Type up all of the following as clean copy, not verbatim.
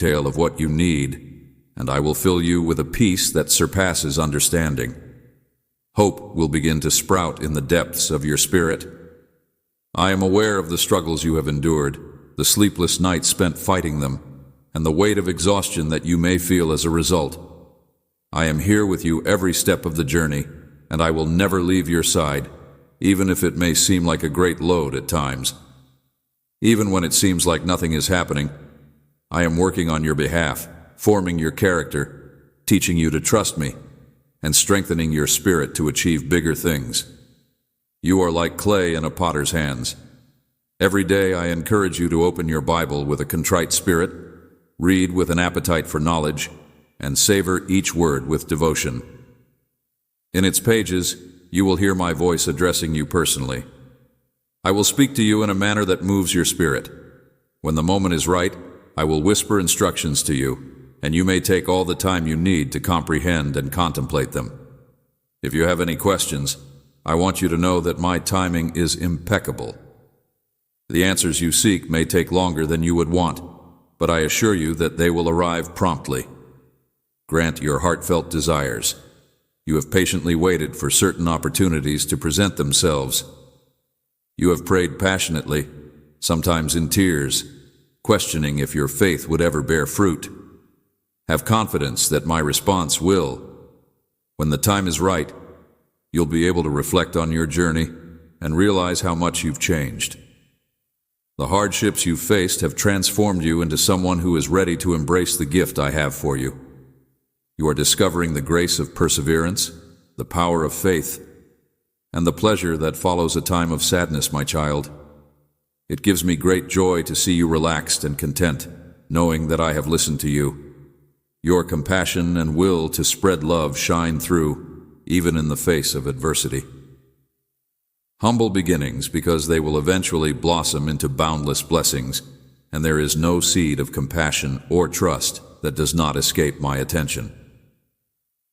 tale of what you need, and I will fill you with a peace that surpasses understanding. Hope will begin to sprout in the depths of your spirit. I am aware of the struggles you have endured, the sleepless nights spent fighting them, and the weight of exhaustion that you may feel as a result. I am here with you every step of the journey, and I will never leave your side, even if it may seem like a great load at times. Even when it seems like nothing is happening, I am working on your behalf, forming your character, teaching you to trust me, and strengthening your spirit to achieve bigger things. You are like clay in a potter's hands. Every day I encourage you to open your Bible with a contrite spirit, read with an appetite for knowledge, and savor each word with devotion. In its pages, you will hear my voice addressing you personally. I will speak to you in a manner that moves your spirit. When the moment is right, I will whisper instructions to you, and you may take all the time you need to comprehend and contemplate them. If you have any questions, I want you to know that my timing is impeccable. The answers you seek may take longer than you would want, but I assure you that they will arrive promptly. Grant your heartfelt desires. You have patiently waited for certain opportunities to present themselves. You have prayed passionately, sometimes in tears, questioning if your faith would ever bear fruit. Have confidence that my response will. When the time is right, you'll be able to reflect on your journey and realize how much you've changed. The hardships you've faced have transformed you into someone who is ready to embrace the gift I have for you. You are discovering the grace of perseverance, the power of faith, and the pleasure that follows a time of sadness, my child. It gives me great joy to see you relaxed and content, knowing that I have listened to you. Your compassion and will to spread love shine through, even in the face of adversity. Humble beginnings, because they will eventually blossom into boundless blessings, and there is no seed of compassion or trust that does not escape my attention.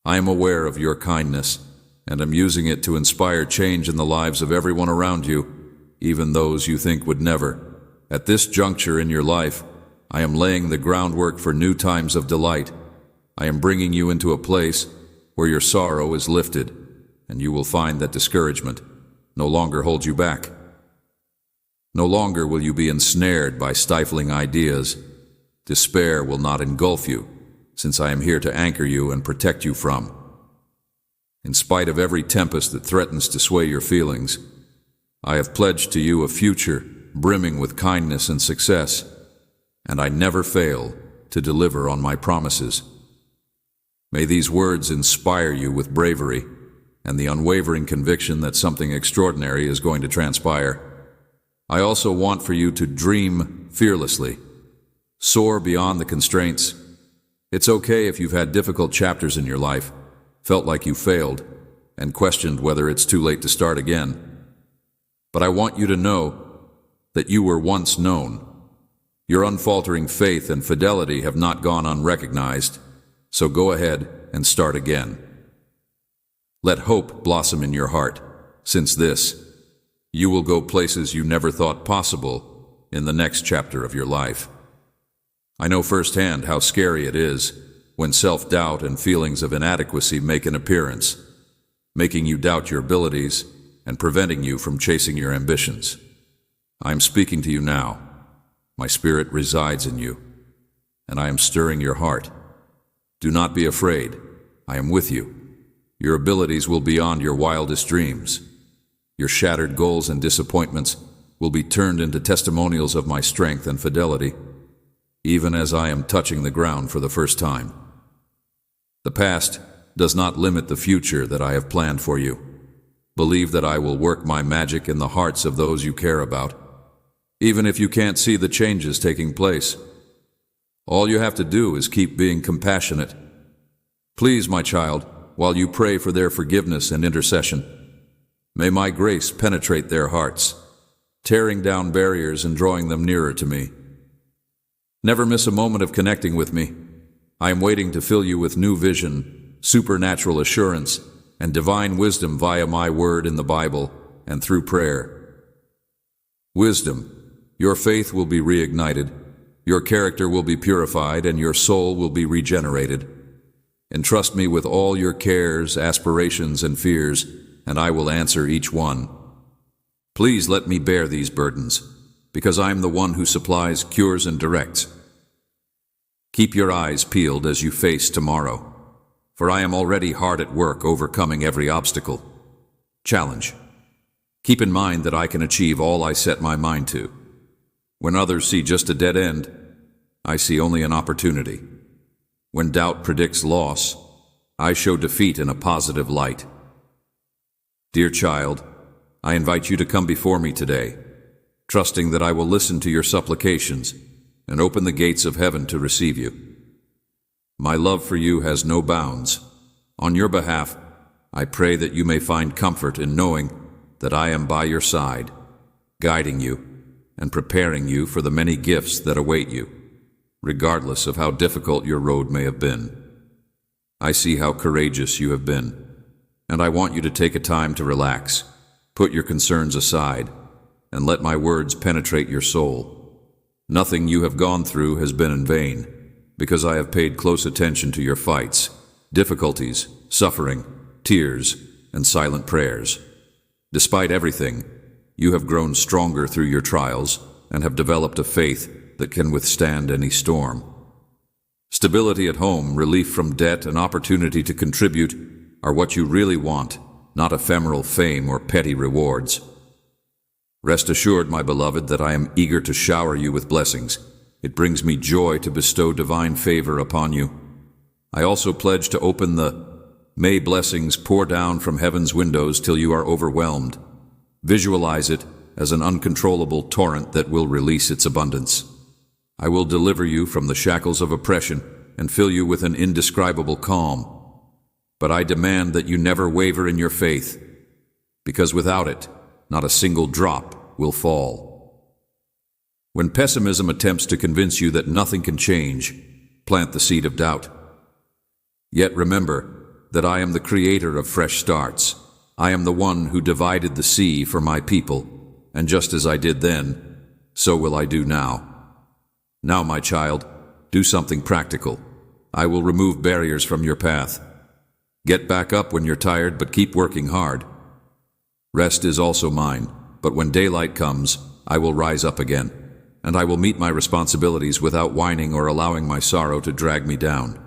I am aware of your kindness, and am using it to inspire change in the lives of everyone around you, even those you think would never. At this juncture in your life, I am laying the groundwork for new times of delight. I am bringing you into a place where your sorrow is lifted, and you will find that discouragement no longer holds you back. No longer will you be ensnared by stifling ideas. Despair will not engulf you, since I am here to anchor you and protect you from. In spite of every tempest that threatens to sway your feelings, I have pledged to you a future brimming with kindness and success, and I never fail to deliver on my promises. May these words inspire you with bravery and the unwavering conviction that something extraordinary is going to transpire. I also want for you to dream fearlessly, soar beyond the constraints. It's okay if you've had difficult chapters in your life, felt like you failed, and questioned whether it's too late to start again. But I want you to know that you were once known. Your unfaltering faith and fidelity have not gone unrecognized, so go ahead and start again. Let hope blossom in your heart, since you will go places you never thought possible in the next chapter of your life. I know firsthand how scary it is when self-doubt and feelings of inadequacy make an appearance, making you doubt your abilities and preventing you from chasing your ambitions. I am speaking to you now. My spirit resides in you, and I am stirring your heart. Do not be afraid. I am with you. Your abilities will be beyond your wildest dreams. Your shattered goals and disappointments will be turned into testimonials of my strength and fidelity, even as I am touching the ground for the first time. The past does not limit the future that I have planned for you. Believe that I will work my magic in the hearts of those you care about, even if you can't see the changes taking place. All you have to do is keep being compassionate. Please, my child, while you pray for their forgiveness and intercession, may my grace penetrate their hearts, tearing down barriers and drawing them nearer to me. Never miss a moment of connecting with me. I am waiting to fill you with new vision, supernatural assurance, and divine wisdom via my word in the Bible and through prayer. Wisdom, your faith will be reignited, Your character will be purified and your soul will be regenerated. Entrust me with all your cares, aspirations, and fears, and I will answer each one. Please let me bear these burdens, because I am the one who supplies, cures, and directs. Keep your eyes peeled as you face tomorrow, for I am already hard at work overcoming every obstacle. Challenge. Keep in mind that I can achieve all I set my mind to. When others see just a dead end, I see only an opportunity. When doubt predicts loss, I show defeat in a positive light. Dear child, I invite you to come before me today, trusting that I will listen to your supplications and open the gates of heaven to receive you. My love for you has no bounds. On your behalf, I pray that you may find comfort in knowing that I am by your side, guiding you and preparing you for the many gifts that await you, regardless of how difficult your road may have been. I see how courageous you have been, and I want you to take a time to relax, put your concerns aside, and let my words penetrate your soul. Nothing you have gone through has been in vain, because I have paid close attention to your fights, difficulties, suffering, tears, and silent prayers. Despite everything, you have grown stronger through your trials and have developed a faith that can withstand any storm. Stability at home, relief from debt, and opportunity to contribute are what you really want, not ephemeral fame or petty rewards. Rest assured, my beloved, that I am eager to shower you with blessings. It brings me joy to bestow divine favor upon you. I also pledge to open the "May blessings pour down from heaven's windows till you are overwhelmed." Visualize it as an uncontrollable torrent that will release its abundance. I will deliver you from the shackles of oppression and fill you with an indescribable calm. But I demand that you never waver in your faith, because without it, not a single drop will fall. When pessimism attempts to convince you that nothing can change, plant the seed of doubt. Yet remember that I am the creator of fresh starts. I am the one who divided the sea for my people, and just as I did then, so will I do now. Now, my child, do something practical. I will remove barriers from your path. Get back up when you're tired, but keep working hard. Rest is also mine, but when daylight comes, I will rise up again, and I will meet my responsibilities without whining or allowing my sorrow to drag me down.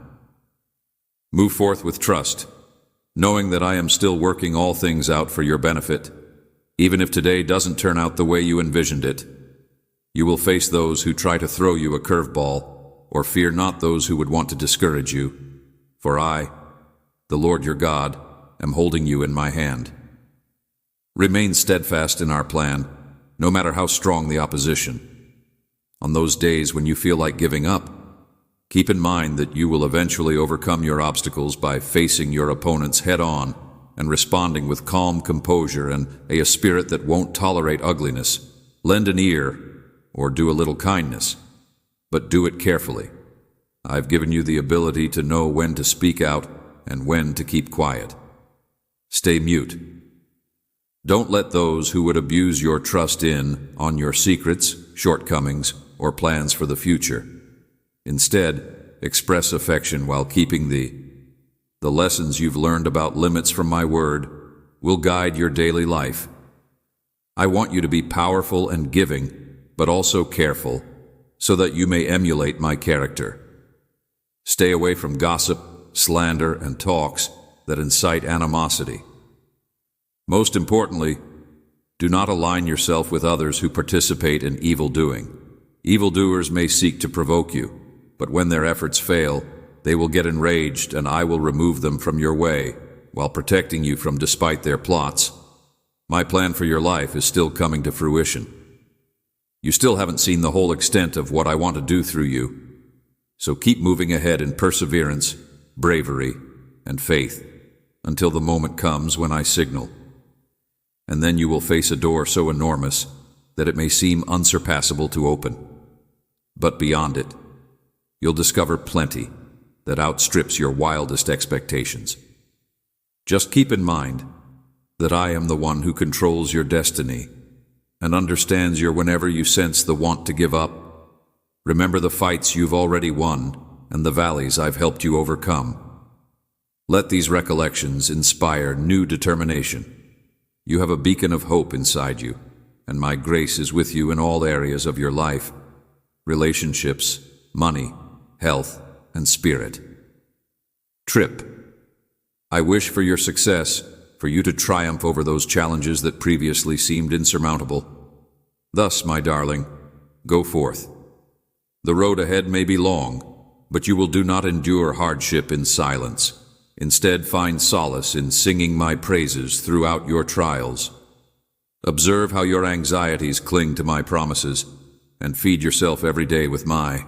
Move forth with trust, knowing that I am still working all things out for your benefit. Even if today doesn't turn out the way you envisioned it, you will face those who try to throw you a curveball, or fear not those who would want to discourage you. For I, the Lord your God, am holding you in my hand. Remain steadfast in our plan, no matter how strong the opposition. On those days when you feel like giving up, keep in mind that you will eventually overcome your obstacles by facing your opponents head-on and responding with calm composure and a spirit that won't tolerate ugliness. Lend an ear or do a little kindness, but do it carefully. I've given you the ability to know when to speak out and when to keep quiet. Stay mute. Don't let those who would abuse your trust in on your secrets, shortcomings, or plans for the future. Instead, express affection while keeping the lessons you've learned about limits from my word will guide your daily life. I want you to be powerful and giving, but also careful, so that you may emulate my character. Stay away from gossip, slander, and talks that incite animosity. Most importantly, do not align yourself with others who participate in evil doing. Evildoers may seek to provoke you, but when their efforts fail, they will get enraged and I will remove them from your way, while protecting you from despite their plots. My plan for your life is still coming to fruition. You still haven't seen the whole extent of what I want to do through you, so keep moving ahead in perseverance, bravery, and faith, until the moment comes when I signal. And then you will face a door so enormous that it may seem unsurpassable to open. But beyond it, you'll discover plenty that outstrips your wildest expectations. Just keep in mind that I am the one who controls your destiny and understands your whenever you sense the want to give up. Remember the fights you've already won and the valleys I've helped you overcome. Let these recollections inspire new determination. You have a beacon of hope inside you, and my grace is with you in all areas of your life: relationships, money, health, and spirit. Trip. I wish for your success, for you to triumph over those challenges that previously seemed insurmountable. Thus, my darling, go forth. The road ahead may be long, but you will do not endure hardship in silence. Instead, find solace in singing my praises throughout your trials. Observe how your anxieties cling to my promises, and feed yourself every day with my.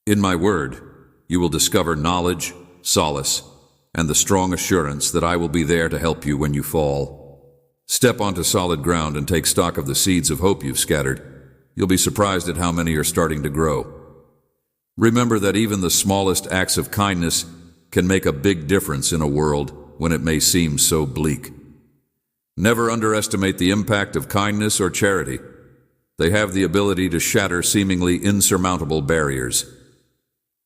In my word, you will discover knowledge, solace, and the strong assurance that I will be there to help you when you fall. Step onto solid ground and take stock of the seeds of hope you've scattered. You'll be surprised at how many are starting to grow. Remember that even the smallest acts of kindness can make a big difference in a world when it may seem so bleak. Never underestimate the impact of kindness or charity. They have the ability to shatter seemingly insurmountable barriers.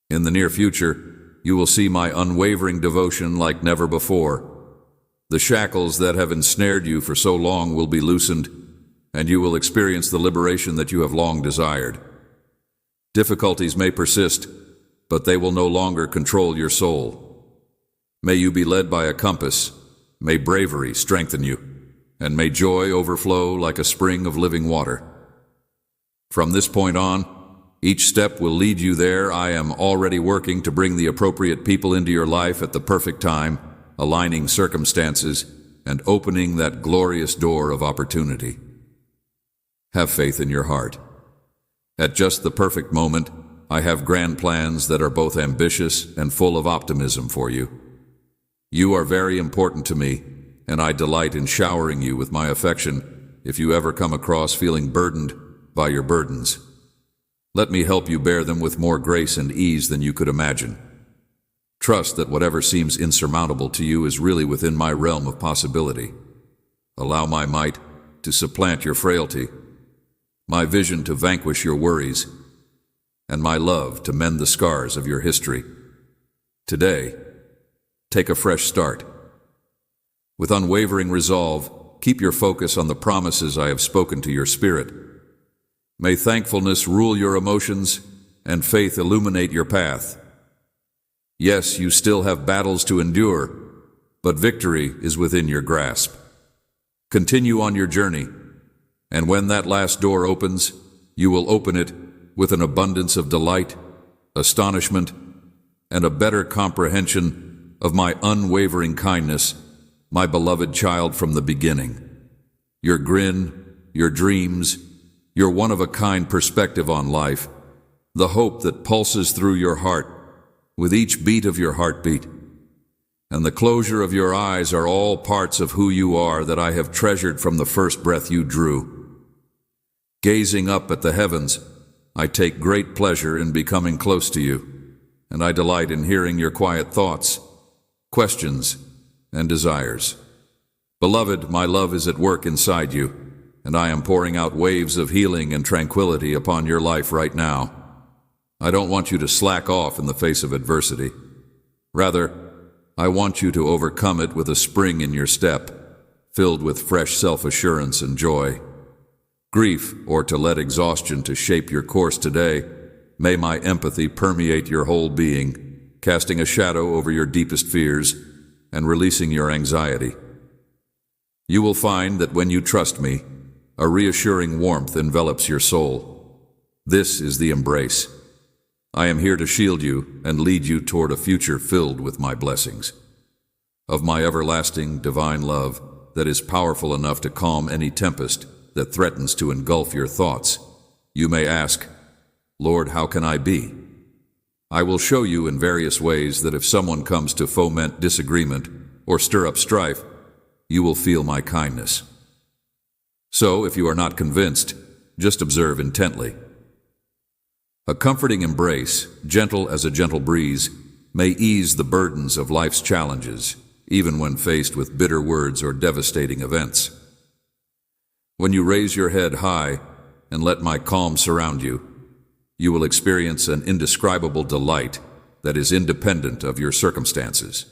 In the near future, you will see my unwavering devotion like never before. The shackles that have ensnared you for so long will be loosened, and you will experience the liberation that you have long desired. Difficulties may persist, but they will no longer control your soul. May you be led by a compass, may bravery strengthen you, and may joy overflow like a spring of living water. From this point on, each step will lead you there. I am already working to bring the appropriate people into your life at the perfect time, aligning circumstances and opening that glorious door of opportunity. Have faith in your heart. At just the perfect moment, I have grand plans that are both ambitious and full of optimism for you. You are very important to me, and I delight in showering you with my affection if you ever come across feeling burdened by your burdens. Let me help you bear them with more grace and ease than you could imagine. Trust that whatever seems insurmountable to you is really within my realm of possibility. Allow my might to supplant your frailty, my vision to vanquish your worries, and my love to mend the scars of your history. Today, take a fresh start. With unwavering resolve, keep your focus on the promises I have spoken to your spirit. May thankfulness rule your emotions and faith illuminate your path. Yes, you still have battles to endure, but victory is within your grasp. Continue on your journey, and when that last door opens, you will open it with an abundance of delight, astonishment, and a better comprehension of my unwavering kindness, my beloved child from the beginning. Your grin, your dreams, your one-of-a-kind perspective on life, the hope that pulses through your heart with each beat of your heartbeat, and the closure of your eyes are all parts of who you are that I have treasured from the first breath you drew. Gazing up at the heavens, I take great pleasure in becoming close to you, and I delight in hearing your quiet thoughts, questions, and desires. Beloved, my love is at work inside you, and I am pouring out waves of healing and tranquility upon your life right now. I don't want you to slack off in the face of adversity. Rather, I want you to overcome it with a spring in your step, filled with fresh self-assurance and joy. Grief, or to let exhaustion to shape your course today, may my empathy permeate your whole being, casting a shadow over your deepest fears and releasing your anxiety. You will find that when you trust me, a reassuring warmth envelops your soul. This is the embrace. I am here to shield you and lead you toward a future filled with my blessings. Of my everlasting divine love that is powerful enough to calm any tempest that threatens to engulf your thoughts, you may ask, Lord, how can I be? I will show you in various ways that if someone comes to foment disagreement or stir up strife, you will feel my kindness. So, if you are not convinced, just observe intently. A comforting embrace, gentle as a gentle breeze, may ease the burdens of life's challenges, even when faced with bitter words or devastating events. When you raise your head high and let my calm surround you, you will experience an indescribable delight that is independent of your circumstances.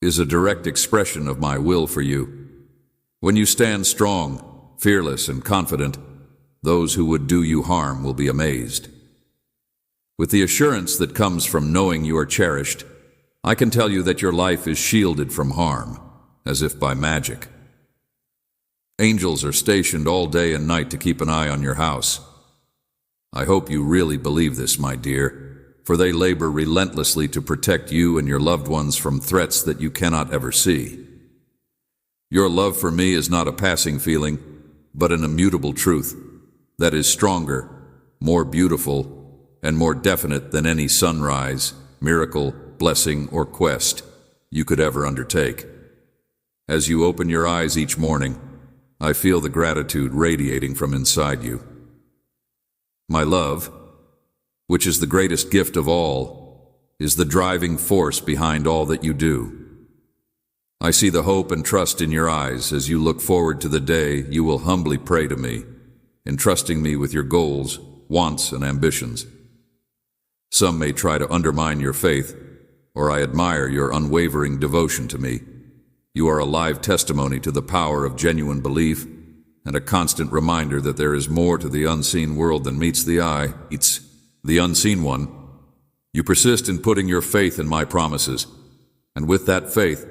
Is a direct expression of my will for you. When you stand strong, fearless, and confident, those who would do you harm will be amazed. With the assurance that comes from knowing you are cherished, I can tell you that your life is shielded from harm, as if by magic. Angels are stationed all day and night to keep an eye on your house. I hope you really believe this, my dear, for they labor relentlessly to protect you and your loved ones from threats that you cannot ever see. Your love for me is not a passing feeling, but an immutable truth that is stronger, more beautiful, and more definite than any sunrise, miracle, blessing, or quest you could ever undertake. As you open your eyes each morning, I feel the gratitude radiating from inside you. My love, which is the greatest gift of all, is the driving force behind all that you do. I see the hope and trust in your eyes as you look forward to the day you will humbly pray to me, entrusting me with your goals, wants, and ambitions. Some may try to undermine your faith, or I admire your unwavering devotion to me. You are a live testimony to the power of genuine belief and a constant reminder that there is more to the unseen world than meets the eye. It's the unseen one. You persist in putting your faith in my promises, and with that faith,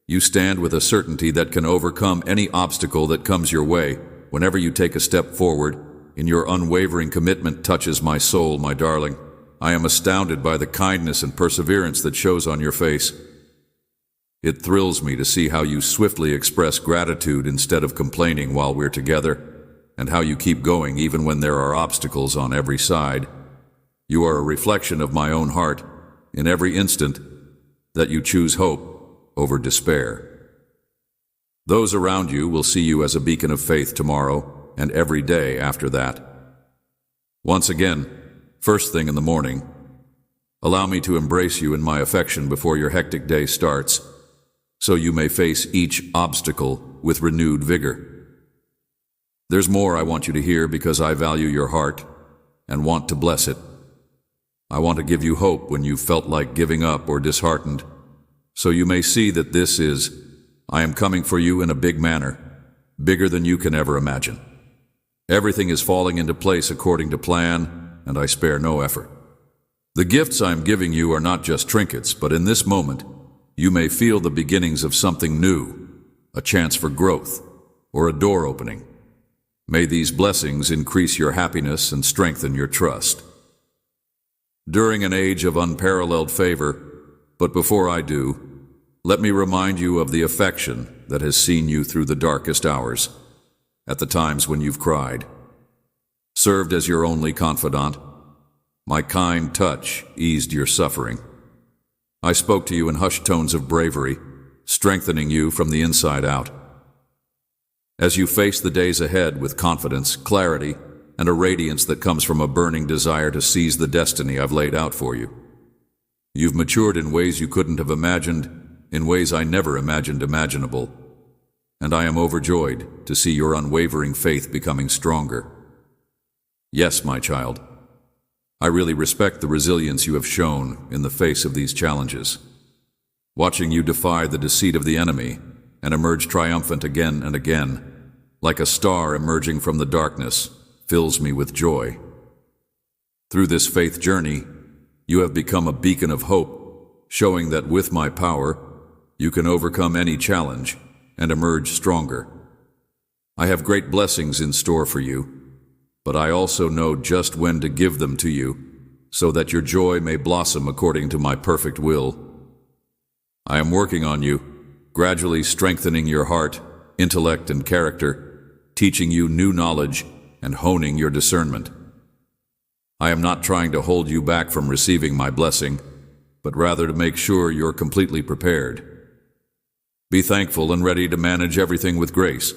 you stand with a certainty that can overcome any obstacle that comes your way. Whenever you take a step forward, in your unwavering commitment touches my soul, my darling. I am astounded by the kindness and perseverance that shows on your face. It thrills me to see how you swiftly express gratitude instead of complaining while we're together, and how you keep going even when there are obstacles on every side. You are a reflection of my own heart in every instant that you choose hope over despair. Those around you will see you as a beacon of faith tomorrow and every day after that. Once again, first thing in the morning, allow me to embrace you in my affection before your hectic day starts, so you may face each obstacle with renewed vigor. There's more I want you to hear because I value your heart and want to bless it. I want to give you hope when you felt like giving up or disheartened, so you may see that I am coming for you in a big manner, bigger than you can ever imagine. Everything is falling into place according to plan, and I spare no effort. The gifts I am giving you are not just trinkets, but in this moment, you may feel the beginnings of something new, a chance for growth, or a door opening. May these blessings increase your happiness and strengthen your trust. During an age of unparalleled favor, but before I do, let me remind you of the affection that has seen you through the darkest hours, at the times when you've cried. Served as your only confidant, my kind touch eased your suffering. I spoke to you in hushed tones of bravery, strengthening you from the inside out. As you face the days ahead with confidence, clarity, and a radiance that comes from a burning desire to seize the destiny I've laid out for you. You've matured in ways you couldn't have imagined, in ways I never imagined imaginable, and I am overjoyed to see your unwavering faith becoming stronger. Yes, my child, I really respect the resilience you have shown in the face of these challenges. Watching you defy the deceit of the enemy and emerge triumphant again and again, like a star emerging from the darkness, fills me with joy. Through this faith journey, you have become a beacon of hope, showing that with my power, you can overcome any challenge and emerge stronger. I have great blessings in store for you, but I also know just when to give them to you, so that your joy may blossom according to my perfect will. I am working on you, gradually strengthening your heart, intellect, and character, teaching you new knowledge and honing your discernment. I am not trying to hold you back from receiving my blessing, but rather to make sure you're completely prepared. Be thankful and ready to manage everything with grace.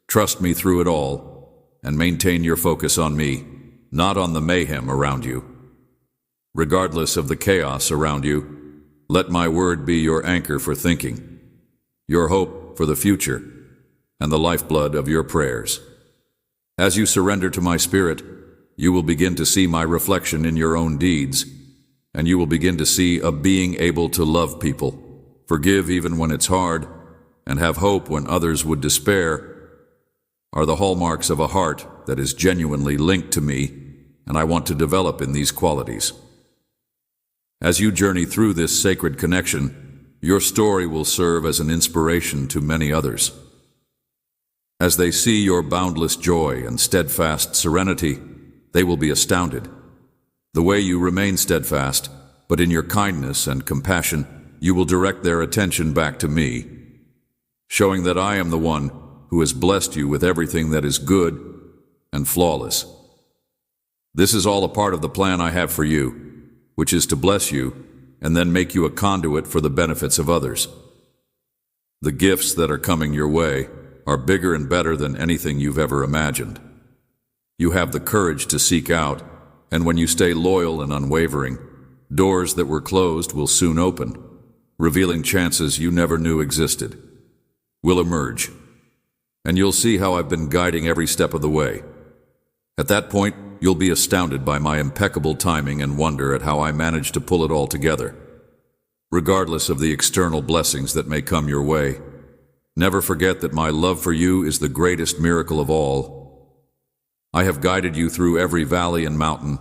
Trust me through it all, and maintain your focus on me, not on the mayhem around you. Regardless of the chaos around you, let my word be your anchor for thinking, your hope for the future, and the lifeblood of your prayers. As you surrender to my spirit, you will begin to see my reflection in your own deeds, and you will begin to see a being able to love people, forgive even when it's hard, and have hope when others would despair, are the hallmarks of a heart that is genuinely linked to me, and I want to develop in these qualities. As you journey through this sacred connection, your story will serve as an inspiration to many others. As they see your boundless joy and steadfast serenity, they will be astounded. The way you remain steadfast, but in your kindness and compassion, you will direct their attention back to me, showing that I am the one who has blessed you with everything that is good and flawless. This is all a part of the plan I have for you, which is to bless you and then make you a conduit for the benefits of others. The gifts that are coming your way are bigger and better than anything you've ever imagined. You have the courage to seek out, and when you stay loyal and unwavering, doors that were closed will soon open, revealing chances you never knew existed. Will emerge, and you'll see how I've been guiding every step of the way. At that point, you'll be astounded by my impeccable timing and wonder at how I managed to pull it all together. Regardless of the external blessings that may come your way, never forget that my love for you is the greatest miracle of all. I have guided you through every valley and mountain.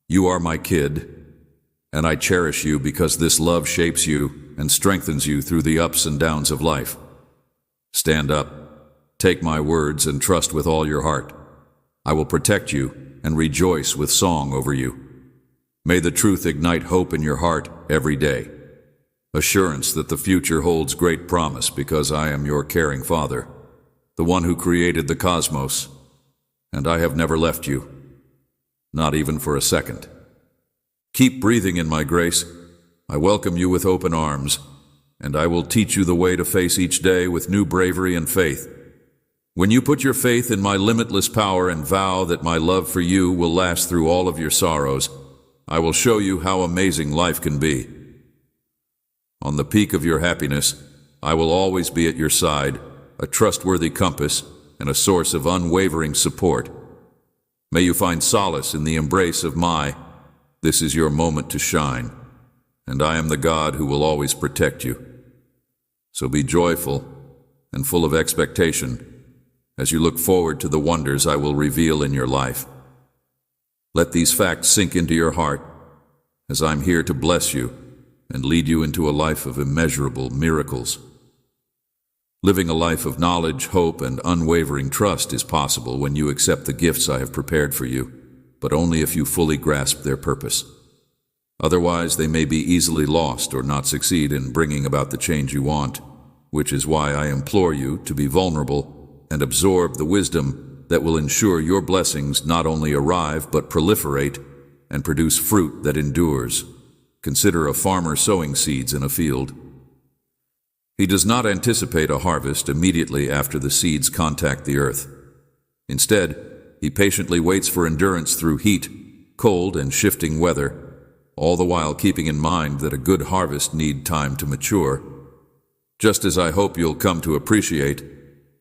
You are my kid, and I cherish you because this love shapes you and strengthens you through the ups and downs of life. Stand up, take my words, and trust with all your heart. I will protect you and rejoice with song over you. May the truth ignite hope in your heart every day. Assurance that the future holds great promise because I am your caring Father, the one who created the cosmos, and I have never left you, not even for a second. Keep breathing in my grace. I welcome you with open arms, and I will teach you the way to face each day with new bravery and faith. When you put your faith in my limitless power and vow that my love for you will last through all of your sorrows, I will show you how amazing life can be. On the peak of your happiness, I will always be at your side, a trustworthy compass and a source of unwavering support. May you find solace in the embrace of this is your moment to shine, and I am the God who will always protect you. So be joyful and full of expectation as you look forward to the wonders I will reveal in your life. Let these facts sink into your heart, as I'm here to bless you and lead you into a life of immeasurable miracles. Living a life of knowledge, hope, and unwavering trust is possible when you accept the gifts I have prepared for you, but only if you fully grasp their purpose. Otherwise, they may be easily lost or not succeed in bringing about the change you want, which is why I implore you to be vulnerable and absorb the wisdom that will ensure your blessings not only arrive but proliferate and produce fruit that endures. Consider a farmer sowing seeds in a field. He does not anticipate a harvest immediately after the seeds contact the earth. Instead, he patiently waits for endurance through heat, cold, and shifting weather, all the while keeping in mind that a good harvest needs time to mature. Just as I hope you'll come to appreciate,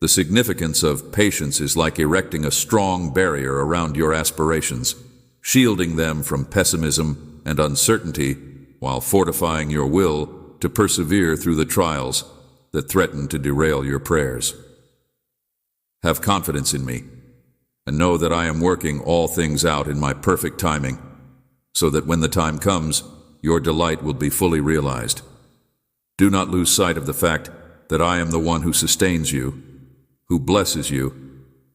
the significance of patience is like erecting a strong barrier around your aspirations, shielding them from pessimism and uncertainty while fortifying your will to persevere through the trials that threaten to derail your prayers. Have confidence in me, and know that I am working all things out in my perfect timing, so that when the time comes, your delight will be fully realized. Do not lose sight of the fact that I am the one who sustains you, who blesses you,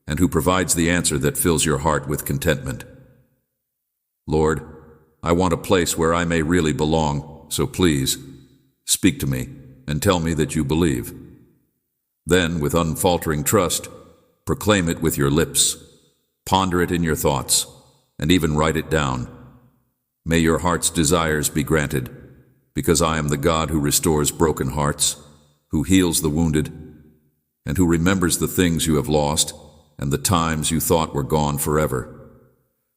and who provides the answer that fills your heart with contentment. Lord, I want a place where I may really belong, so please, speak to me and tell me that you believe. Then, with unfaltering trust, proclaim it with your lips, ponder it in your thoughts, and even write it down. May your heart's desires be granted, because I am the God who restores broken hearts, who heals the wounded, and who remembers the things you have lost and the times you thought were gone forever.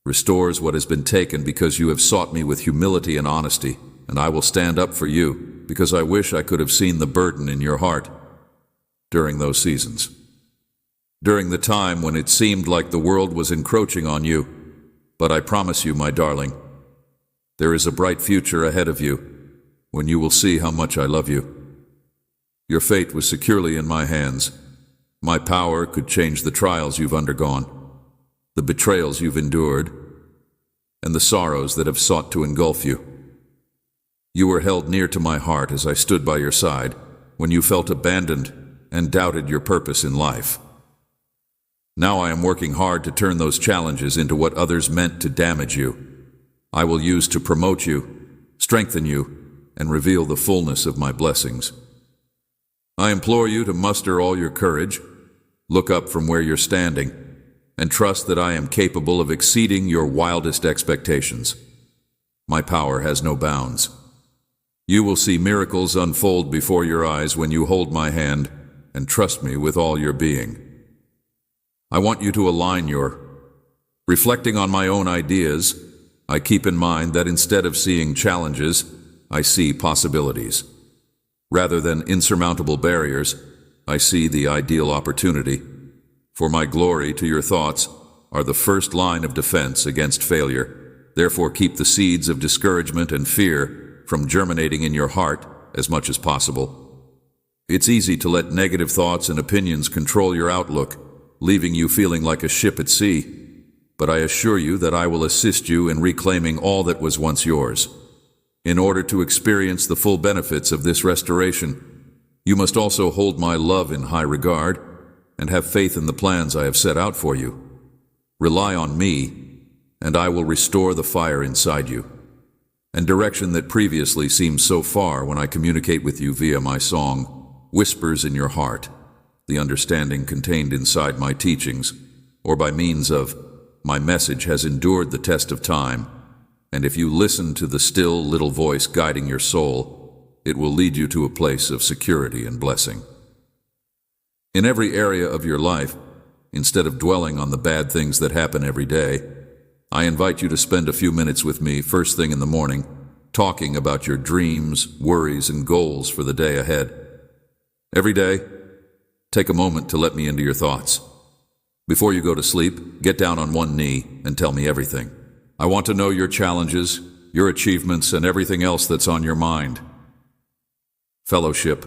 Restores what has been taken because you have sought me with humility and honesty, and I will stand up for you because I wish I could have seen the burden in your heart during those seasons. During the time when it seemed like the world was encroaching on you, But I promise you, my darling, there is a bright future ahead of you when you will see how much I love you. Your fate was securely in my hands. My power could change the trials you've undergone, the betrayals you've endured, and the sorrows that have sought to engulf you. You were held near to my heart as I stood by your side when you felt abandoned and doubted your purpose in life. Now I am working hard to turn those challenges into what others meant to damage you. I will use to promote you, strengthen you, and reveal the fullness of my blessings. I implore you to muster all your courage, look up from where you're standing, and trust that I am capable of exceeding your wildest expectations. My power has no bounds. You will see miracles unfold before your eyes when you hold my hand and trust me with all your being. I want you to align reflecting on my own ideas. I keep in mind that instead of seeing challenges, I see possibilities. Rather than insurmountable barriers, I see the ideal opportunity. For my glory to your thoughts are the first line of defense against failure. Therefore, keep the seeds of discouragement and fear from germinating in your heart as much as possible. It's easy to let negative thoughts and opinions control your outlook, leaving you feeling like a ship at sea. But I assure you that I will assist you in reclaiming all that was once yours. In order to experience the full benefits of this restoration, you must also hold my love in high regard and have faith in the plans I have set out for you. Rely on me, and I will restore the fire inside you, and direction that previously seemed so far when I communicate with you via my song, whispers in your heart, the understanding contained inside my teachings, or by means of my message has endured the test of time, and if you listen to the still little voice guiding your soul, it will lead you to a place of security and blessing. In every area of your life, instead of dwelling on the bad things that happen every day, I invite you to spend a few minutes with me first thing in the morning, talking about your dreams, worries, and goals for the day ahead. Every day, take a moment to let me into your thoughts. Before you go to sleep, get down on one knee and tell me everything. I want to know your challenges, your achievements, and everything else that's on your mind. Fellowship,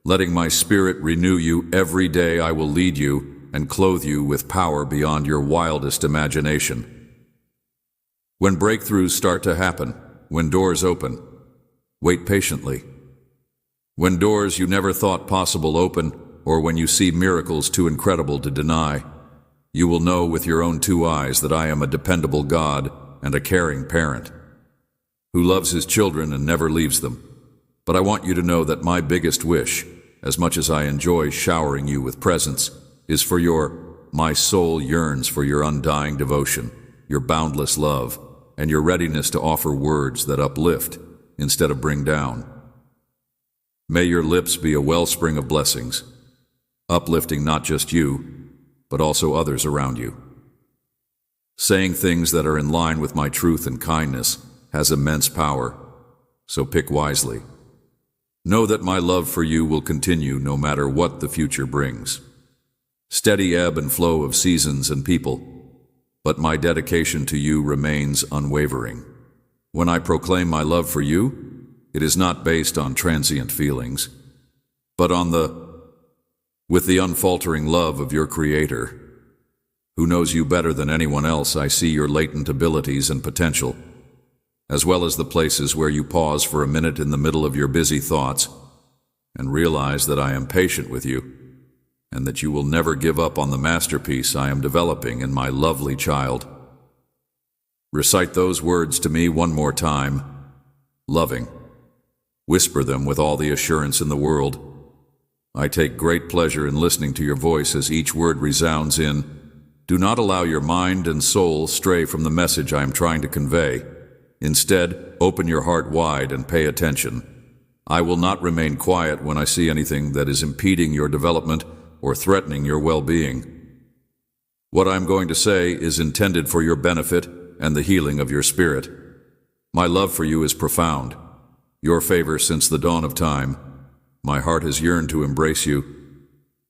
letting my spirit renew you every day. I will lead you and clothe you with power beyond your wildest imagination. When breakthroughs start to happen, when doors open, wait patiently. When doors you never thought possible open, or when you see miracles too incredible to deny, you will know with your own two eyes that I am a dependable God and a caring parent who loves his children and never leaves them. But I want you to know that my biggest wish, as much as I enjoy showering you with presents, is for my soul yearns for your undying devotion, your boundless love, and your readiness to offer words that uplift instead of bring down. May your lips be a wellspring of blessings, uplifting not just you, but also others around you. Saying things that are in line with my truth and kindness has immense power, so pick wisely. Know that my love for you will continue no matter what the future brings. Steady ebb and flow of seasons and people, but my dedication to you remains unwavering. When I proclaim my love for you, it is not based on transient feelings, but with the unfaltering love of your Creator, who knows you better than anyone else. I see your latent abilities and potential, as well as the places where you pause for a minute in the middle of your busy thoughts and realize that I am patient with you and that you will never give up on the masterpiece I am developing in my lovely child. Recite those words to me one more time, loving. Whisper them with all the assurance in the world. I take great pleasure in listening to your voice as each word resounds in. Do not allow your mind and soul stray from the message I am trying to convey. Instead, open your heart wide and pay attention. I will not remain quiet when I see anything that is impeding your development or threatening your well-being. What I am going to say is intended for your benefit and the healing of your spirit. My love for you is profound. Your favor since the dawn of time. My heart has yearned to embrace you,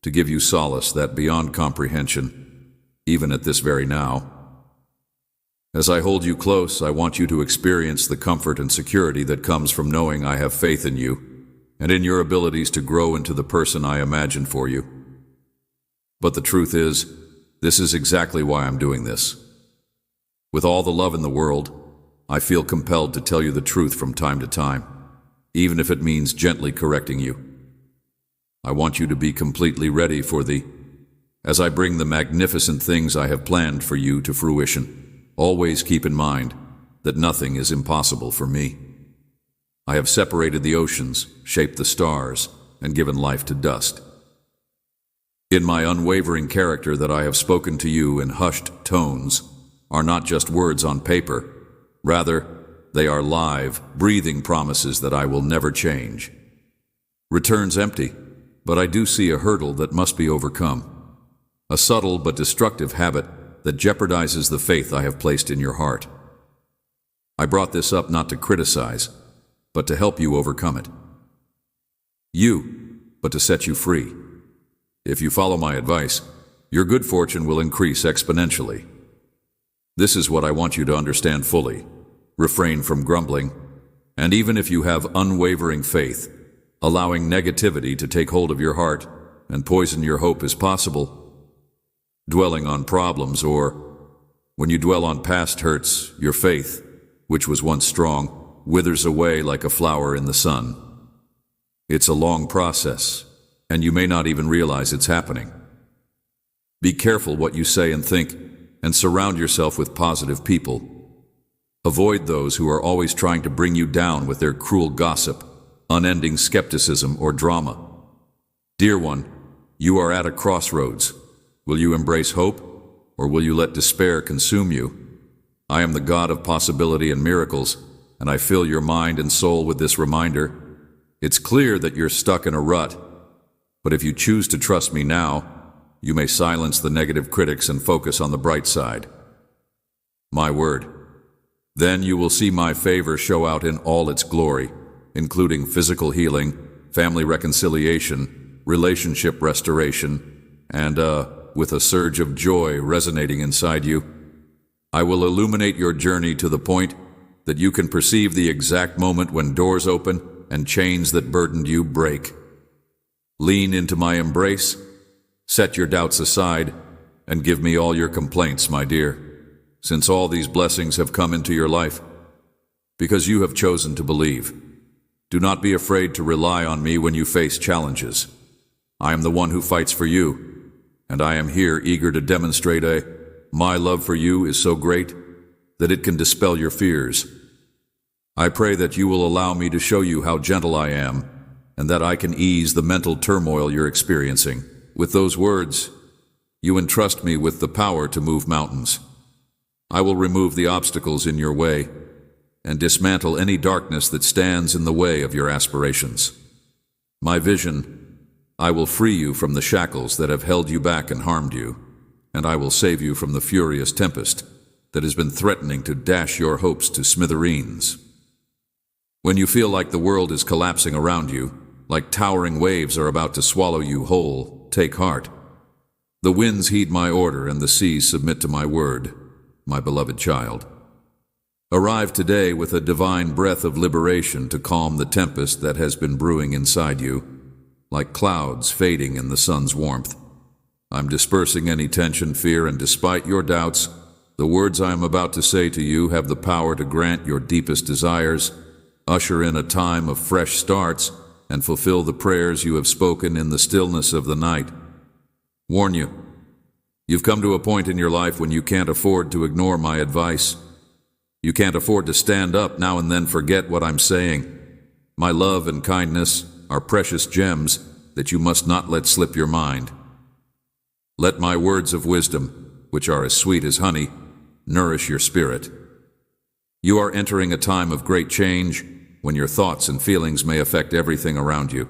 to give you solace that beyond comprehension, even at this very now. As I hold you close, I want you to experience the comfort and security that comes from knowing I have faith in you and in your abilities to grow into the person I imagine for you. But the truth is, this is exactly why I'm doing this. With all the love in the world, I feel compelled to tell you the truth from time to time, even if it means gently correcting you. I want you to be completely ready as I bring the magnificent things I have planned for you to fruition. Always keep in mind that nothing is impossible for me. I have separated the oceans, shaped the stars, and given life to dust. In my unwavering character that I have spoken to you in hushed tones are not just words on paper. Rather, they are live, breathing promises that I will never change. Returns empty, but I do see a hurdle that must be overcome. A subtle but destructive habit that jeopardizes the faith I have placed in your heart. I brought this up not to criticize, but to help you overcome it. But to set you free. If you follow my advice, your good fortune will increase exponentially. This is what I want you to understand fully. Refrain from grumbling, and even if you have unwavering faith, allowing negativity to take hold of your heart and poison your hope is possible. Dwelling on problems, or when you dwell on past hurts, your faith, which was once strong, withers away like a flower in the sun. It's a long process, and you may not even realize it's happening. Be careful what you say and think, and surround yourself with positive people. Avoid those who are always trying to bring you down with their cruel gossip, unending skepticism, or drama. Dear one, you are at a crossroads. Will you embrace hope, or will you let despair consume you? I am the God of possibility and miracles, and I fill your mind and soul with this reminder. It's clear that you're stuck in a rut, but if you choose to trust me now, you may silence the negative critics and focus on the bright side. My word. Then you will see my favor show out in all its glory, including physical healing, family reconciliation, relationship restoration, and, with a surge of joy resonating inside you, I will illuminate your journey to the point that you can perceive the exact moment when doors open and chains that burdened you break. Lean into my embrace, set your doubts aside, and give me all your complaints, my dear, since all these blessings have come into your life, because you have chosen to believe. Do not be afraid to rely on me when you face challenges. I am the one who fights for you, and I am here eager to demonstrate my love for you is so great that it can dispel your fears. I pray that you will allow me to show you how gentle I am, and that I can ease the mental turmoil you're experiencing. With those words, you entrust me with the power to move mountains. I will remove the obstacles in your way and dismantle any darkness that stands in the way of your aspirations. My vision, I will free you from the shackles that have held you back and harmed you, and I will save you from the furious tempest that has been threatening to dash your hopes to smithereens. When you feel like the world is collapsing around you, like towering waves are about to swallow you whole, take heart. The winds heed my order and the seas submit to my word, my beloved child. Arrive today with a divine breath of liberation to calm the tempest that has been brewing inside you, like clouds fading in the sun's warmth. I'm dispersing any tension, fear, and despite your doubts, the words I am about to say to you have the power to grant your deepest desires, usher in a time of fresh starts, and fulfill the prayers you have spoken in the stillness of the night. Warn you, you've come to a point in your life when you can't afford to ignore my advice. You can't afford to stand up now and then forget what I'm saying. My love and kindness are precious gems that you must not let slip your mind. Let my words of wisdom, which are as sweet as honey, nourish your spirit. You are entering a time of great change when your thoughts and feelings may affect everything around you.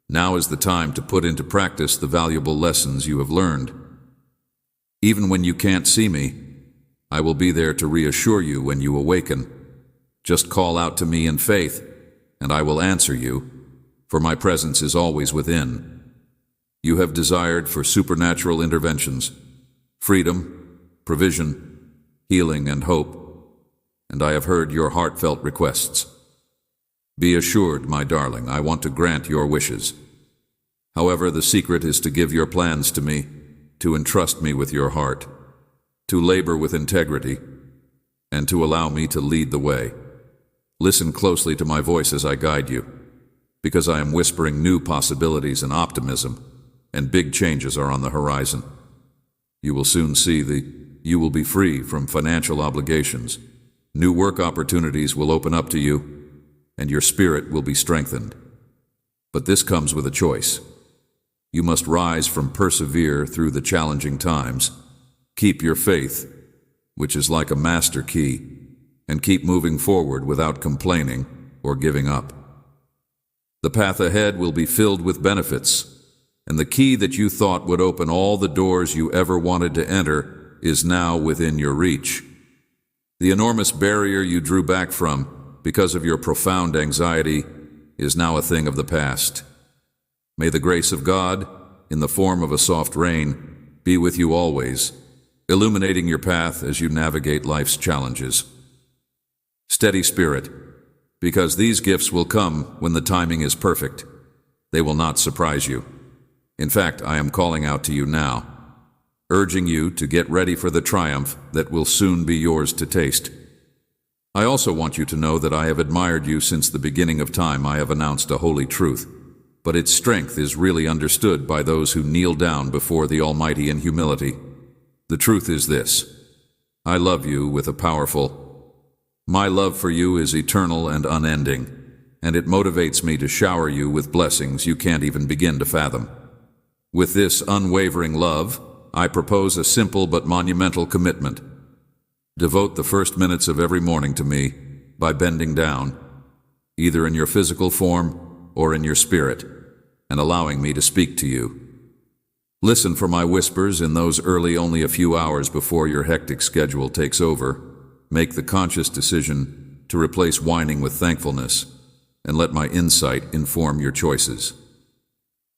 Now is the time to put into practice the valuable lessons you have learned. Even when you can't see me, I will be there to reassure you when you awaken. Just call out to me in faith, and I will answer you, for my presence is always within. You have desired for supernatural interventions, freedom, provision, healing, and hope, and I have heard your heartfelt requests. Be assured, my darling, I want to grant your wishes. However, the secret is to give your plans to me, to entrust me with your heart, to labor with integrity, and to allow me to lead the way. Listen closely to my voice as I guide you, because I am whispering new possibilities and optimism, and big changes are on the horizon. You will soon see you will be free from financial obligations. New work opportunities will open up to you, and your spirit will be strengthened. But this comes with a choice. You must rise from persevere through the challenging times. Keep your faith, which is like a master key, and keep moving forward without complaining or giving up. The path ahead will be filled with benefits, and the key that you thought would open all the doors you ever wanted to enter is now within your reach. The enormous barrier you drew back from because of your profound anxiety is now a thing of the past. May the grace of God, in the form of a soft rain, be with you always, illuminating your path as you navigate life's challenges. Steady spirit, because these gifts will come when the timing is perfect. They will not surprise you. In fact, I am calling out to you now, urging you to get ready for the triumph that will soon be yours to taste. I also want you to know that I have admired you since the beginning of time. I have announced a holy truth, but its strength is really understood by those who kneel down before the Almighty in humility. The truth is this: I love you with a powerful. My love for you is eternal and unending, and it motivates me to shower you with blessings you can't even begin to fathom. With this unwavering love, I propose a simple but monumental commitment. Devote the first minutes of every morning to me by bending down, either in your physical form or in your spirit, and allowing me to speak to you. Listen for my whispers in those early, only a few hours before your hectic schedule takes over. Make the conscious decision to replace whining with thankfulness, and let my insight inform your choices.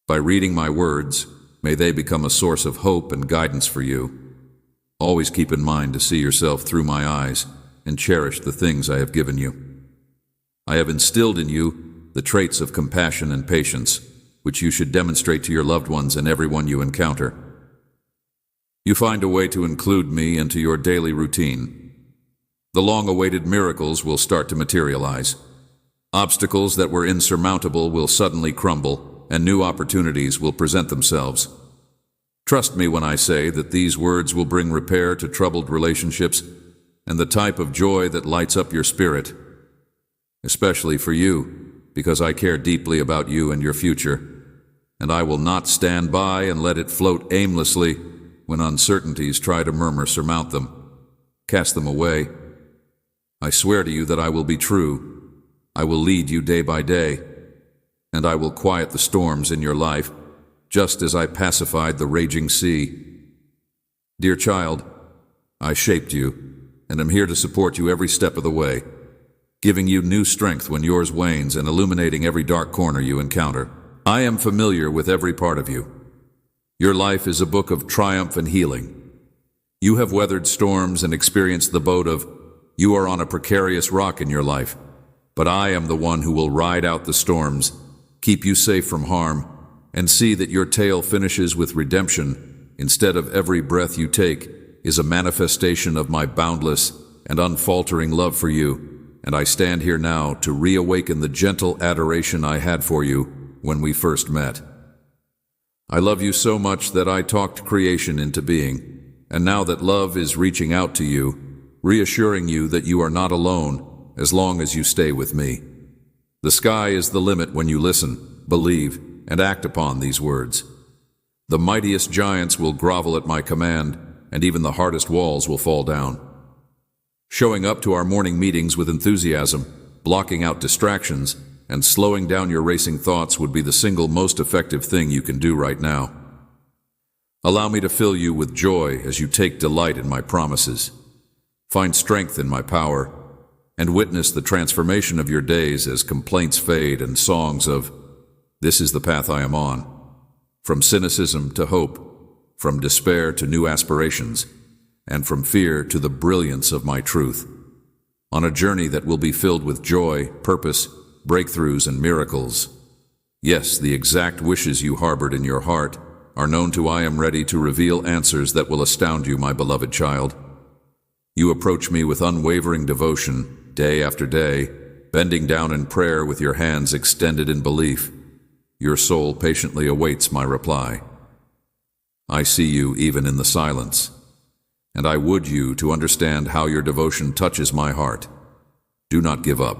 By reading my words, may they become a source of hope and guidance for you. Always keep in mind to see yourself through my eyes and cherish the things I have given you. I have instilled in you the traits of compassion and patience, which you should demonstrate to your loved ones and everyone you encounter. You find a way to include me into your daily routine. The long-awaited miracles will start to materialize. Obstacles that were insurmountable will suddenly crumble, and new opportunities will present themselves. Trust me when I say that these words will bring repair to troubled relationships and the type of joy that lights up your spirit. Especially for you, because I care deeply about you and your future, and I will not stand by and let it float aimlessly when uncertainties try to surmount them. Cast them away. I swear to you that I will be true. I will lead you day by day, and I will quiet the storms in your life, just as I pacified the raging sea. Dear child, I shaped you, and am here to support you every step of the way, giving you new strength when yours wanes and illuminating every dark corner you encounter. I am familiar with every part of you. Your life is a book of triumph and healing. You have weathered storms and experienced the boat of, you are on a precarious rock in your life, but I am the one who will ride out the storms, keep you safe from harm, and see that your tale finishes with redemption. Instead of every breath you take is a manifestation of my boundless and unfaltering love for you, and I stand here now to reawaken the gentle adoration I had for you when we first met. I love you so much that I talked creation into being, and now that love is reaching out to you, reassuring you that you are not alone as long as you stay with me. The sky is the limit when you listen, believe, and act upon these words. The mightiest giants will grovel at my command, and even the hardest walls will fall down. Showing up to our morning meetings with enthusiasm, blocking out distractions, and slowing down your racing thoughts would be the single most effective thing you can do right now. Allow me to fill you with joy as you take delight in my promises. Find strength in my power, and witness the transformation of your days as complaints fade and songs of, "This is the path I am on," from cynicism to hope, from despair to new aspirations, and from fear to the brilliance of my truth, on a journey that will be filled with joy, purpose, breakthroughs, and miracles. Yes, the exact wishes you harbored in your heart are known to I am ready to reveal answers that will astound you, my beloved child. You approach me with unwavering devotion, day after day, bending down in prayer with your hands extended in belief. Your soul patiently awaits my reply. I see you even in the silence, and I would you to understand how your devotion touches my heart. Do not give up.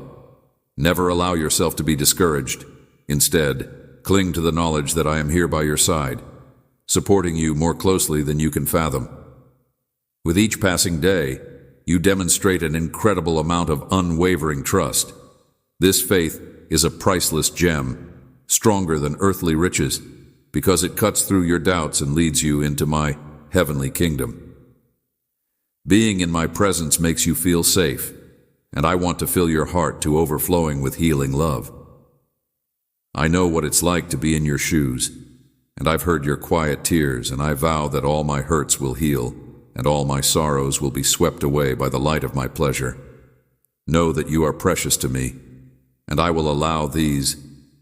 Never allow yourself to be discouraged. Instead, cling to the knowledge that I am here by your side, supporting you more closely than you can fathom. With each passing day, you demonstrate an incredible amount of unwavering trust. This faith is a priceless gem, stronger than earthly riches, because it cuts through your doubts and leads you into my heavenly kingdom. Being in my presence makes you feel safe, and I want to fill your heart to overflowing with healing love. I know what it's like to be in your shoes, and I've heard your quiet tears, and I vow that all my hurts will heal, and all my sorrows will be swept away by the light of my pleasure. Know that you are precious to me, and I will allow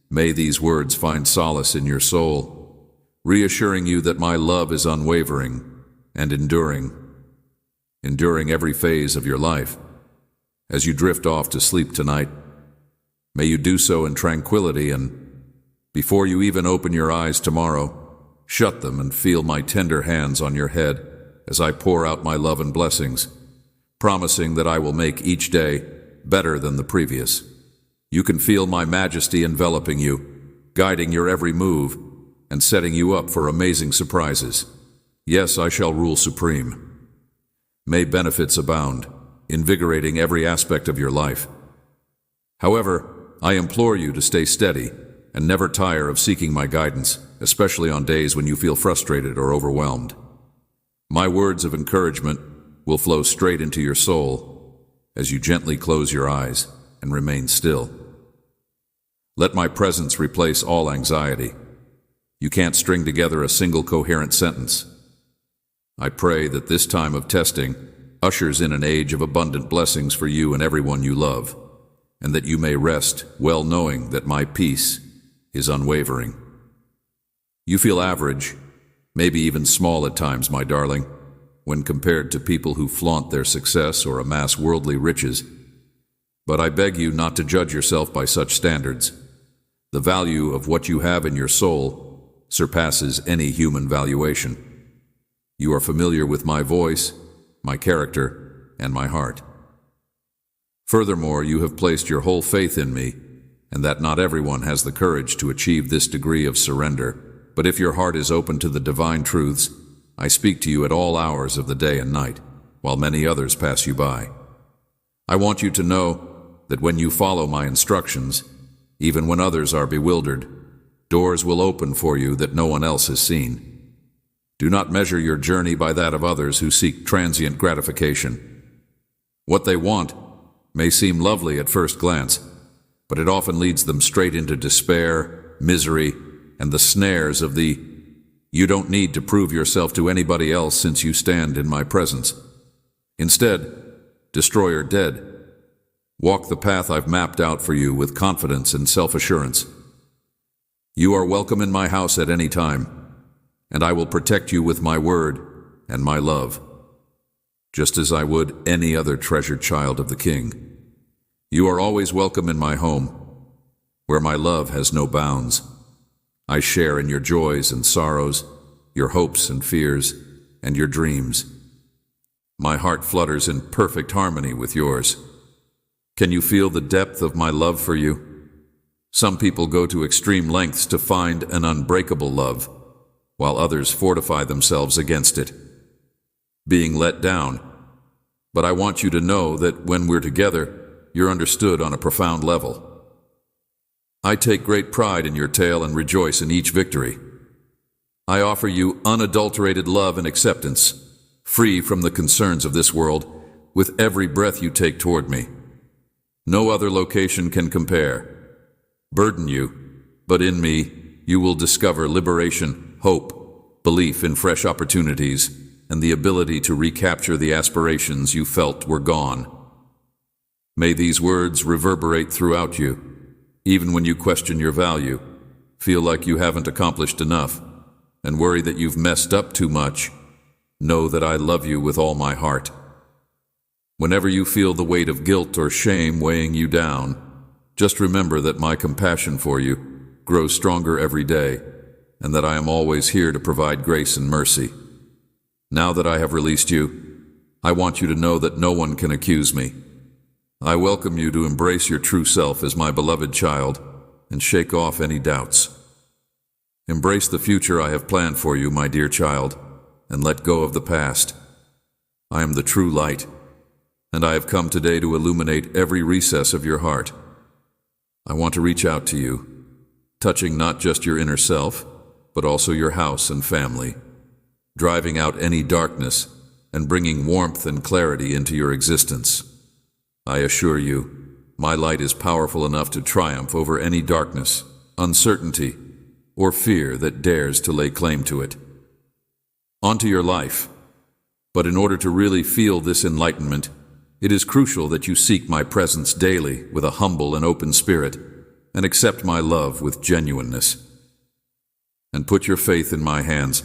may these words find solace in your soul, reassuring you that my love is unwavering and enduring every phase of your life. As you drift off to sleep tonight, may you do so in tranquility, and before you even open your eyes tomorrow, shut them and feel my tender hands on your head as I pour out my love and blessings, promising that I will make each day better than the previous. You can feel my majesty enveloping you, guiding your every move, and setting you up for amazing surprises. Yes, I shall rule supreme. May benefits abound, invigorating every aspect of your life. However, I implore you to stay steady and never tire of seeking my guidance, especially on days when you feel frustrated or overwhelmed. My words of encouragement will flow straight into your soul as you gently close your eyes and remain still. Let my presence replace all anxiety. You can't string together a single coherent sentence. I pray that this time of testing ushers in an age of abundant blessings for you and everyone you love, and that you may rest well knowing that my peace is unwavering. You feel average, maybe even small at times, my darling, when compared to people who flaunt their success or amass worldly riches. But I beg you not to judge yourself by such standards. The value of what you have in your soul surpasses any human valuation. You are familiar with my voice, my character, and my heart. Furthermore, you have placed your whole faith in me, and that not everyone has the courage to achieve this degree of surrender. But if your heart is open to the divine truths, I speak to you at all hours of the day and night, while many others pass you by. I want you to know that when you follow my instructions, even when others are bewildered, doors will open for you that no one else has seen. Do not measure your journey by that of others who seek transient gratification. What they want may seem lovely at first glance, but it often leads them straight into despair, misery, and the snares of the "you don't need to prove yourself to anybody else since you stand in my presence." Instead, destroyer dead. Walk the path I've mapped out for you with confidence and self-assurance. You are welcome in my house at any time, and I will protect you with my word and my love, just as I would any other treasured child of the King. You are always welcome in my home, where my love has no bounds. I share in your joys and sorrows, your hopes and fears, and your dreams. My heart flutters in perfect harmony with yours. Can you feel the depth of my love for you? Some people go to extreme lengths to find an unbreakable love, while others fortify themselves against it, being let down. But I want you to know that when we're together, you're understood on a profound level. I take great pride in your tale and rejoice in each victory. I offer you unadulterated love and acceptance, free from the concerns of this world, with every breath you take toward me. No other location can compare. Burden you, but in me you will discover liberation, hope, belief in fresh opportunities, and the ability to recapture the aspirations you felt were gone. May these words reverberate throughout you, even when you question your value, feel like you haven't accomplished enough, and worry that you've messed up too much. Know that I love you with all my heart. Whenever you feel the weight of guilt or shame weighing you down, just remember that my compassion for you grows stronger every day, and that I am always here to provide grace and mercy. Now that I have released you, I want you to know that no one can accuse me. I welcome you to embrace your true self as my beloved child and shake off any doubts. Embrace the future I have planned for you, my dear child, and let go of the past. I am the true light, and I have come today to illuminate every recess of your heart. I want to reach out to you, touching not just your inner self, but also your house and family, driving out any darkness and bringing warmth and clarity into your existence. I assure you, my light is powerful enough to triumph over any darkness, uncertainty, or fear that dares to lay claim to it. Onto your life. But in order to really feel this enlightenment, it is crucial that you seek my presence daily with a humble and open spirit, and accept my love with genuineness. And put your faith in my hands,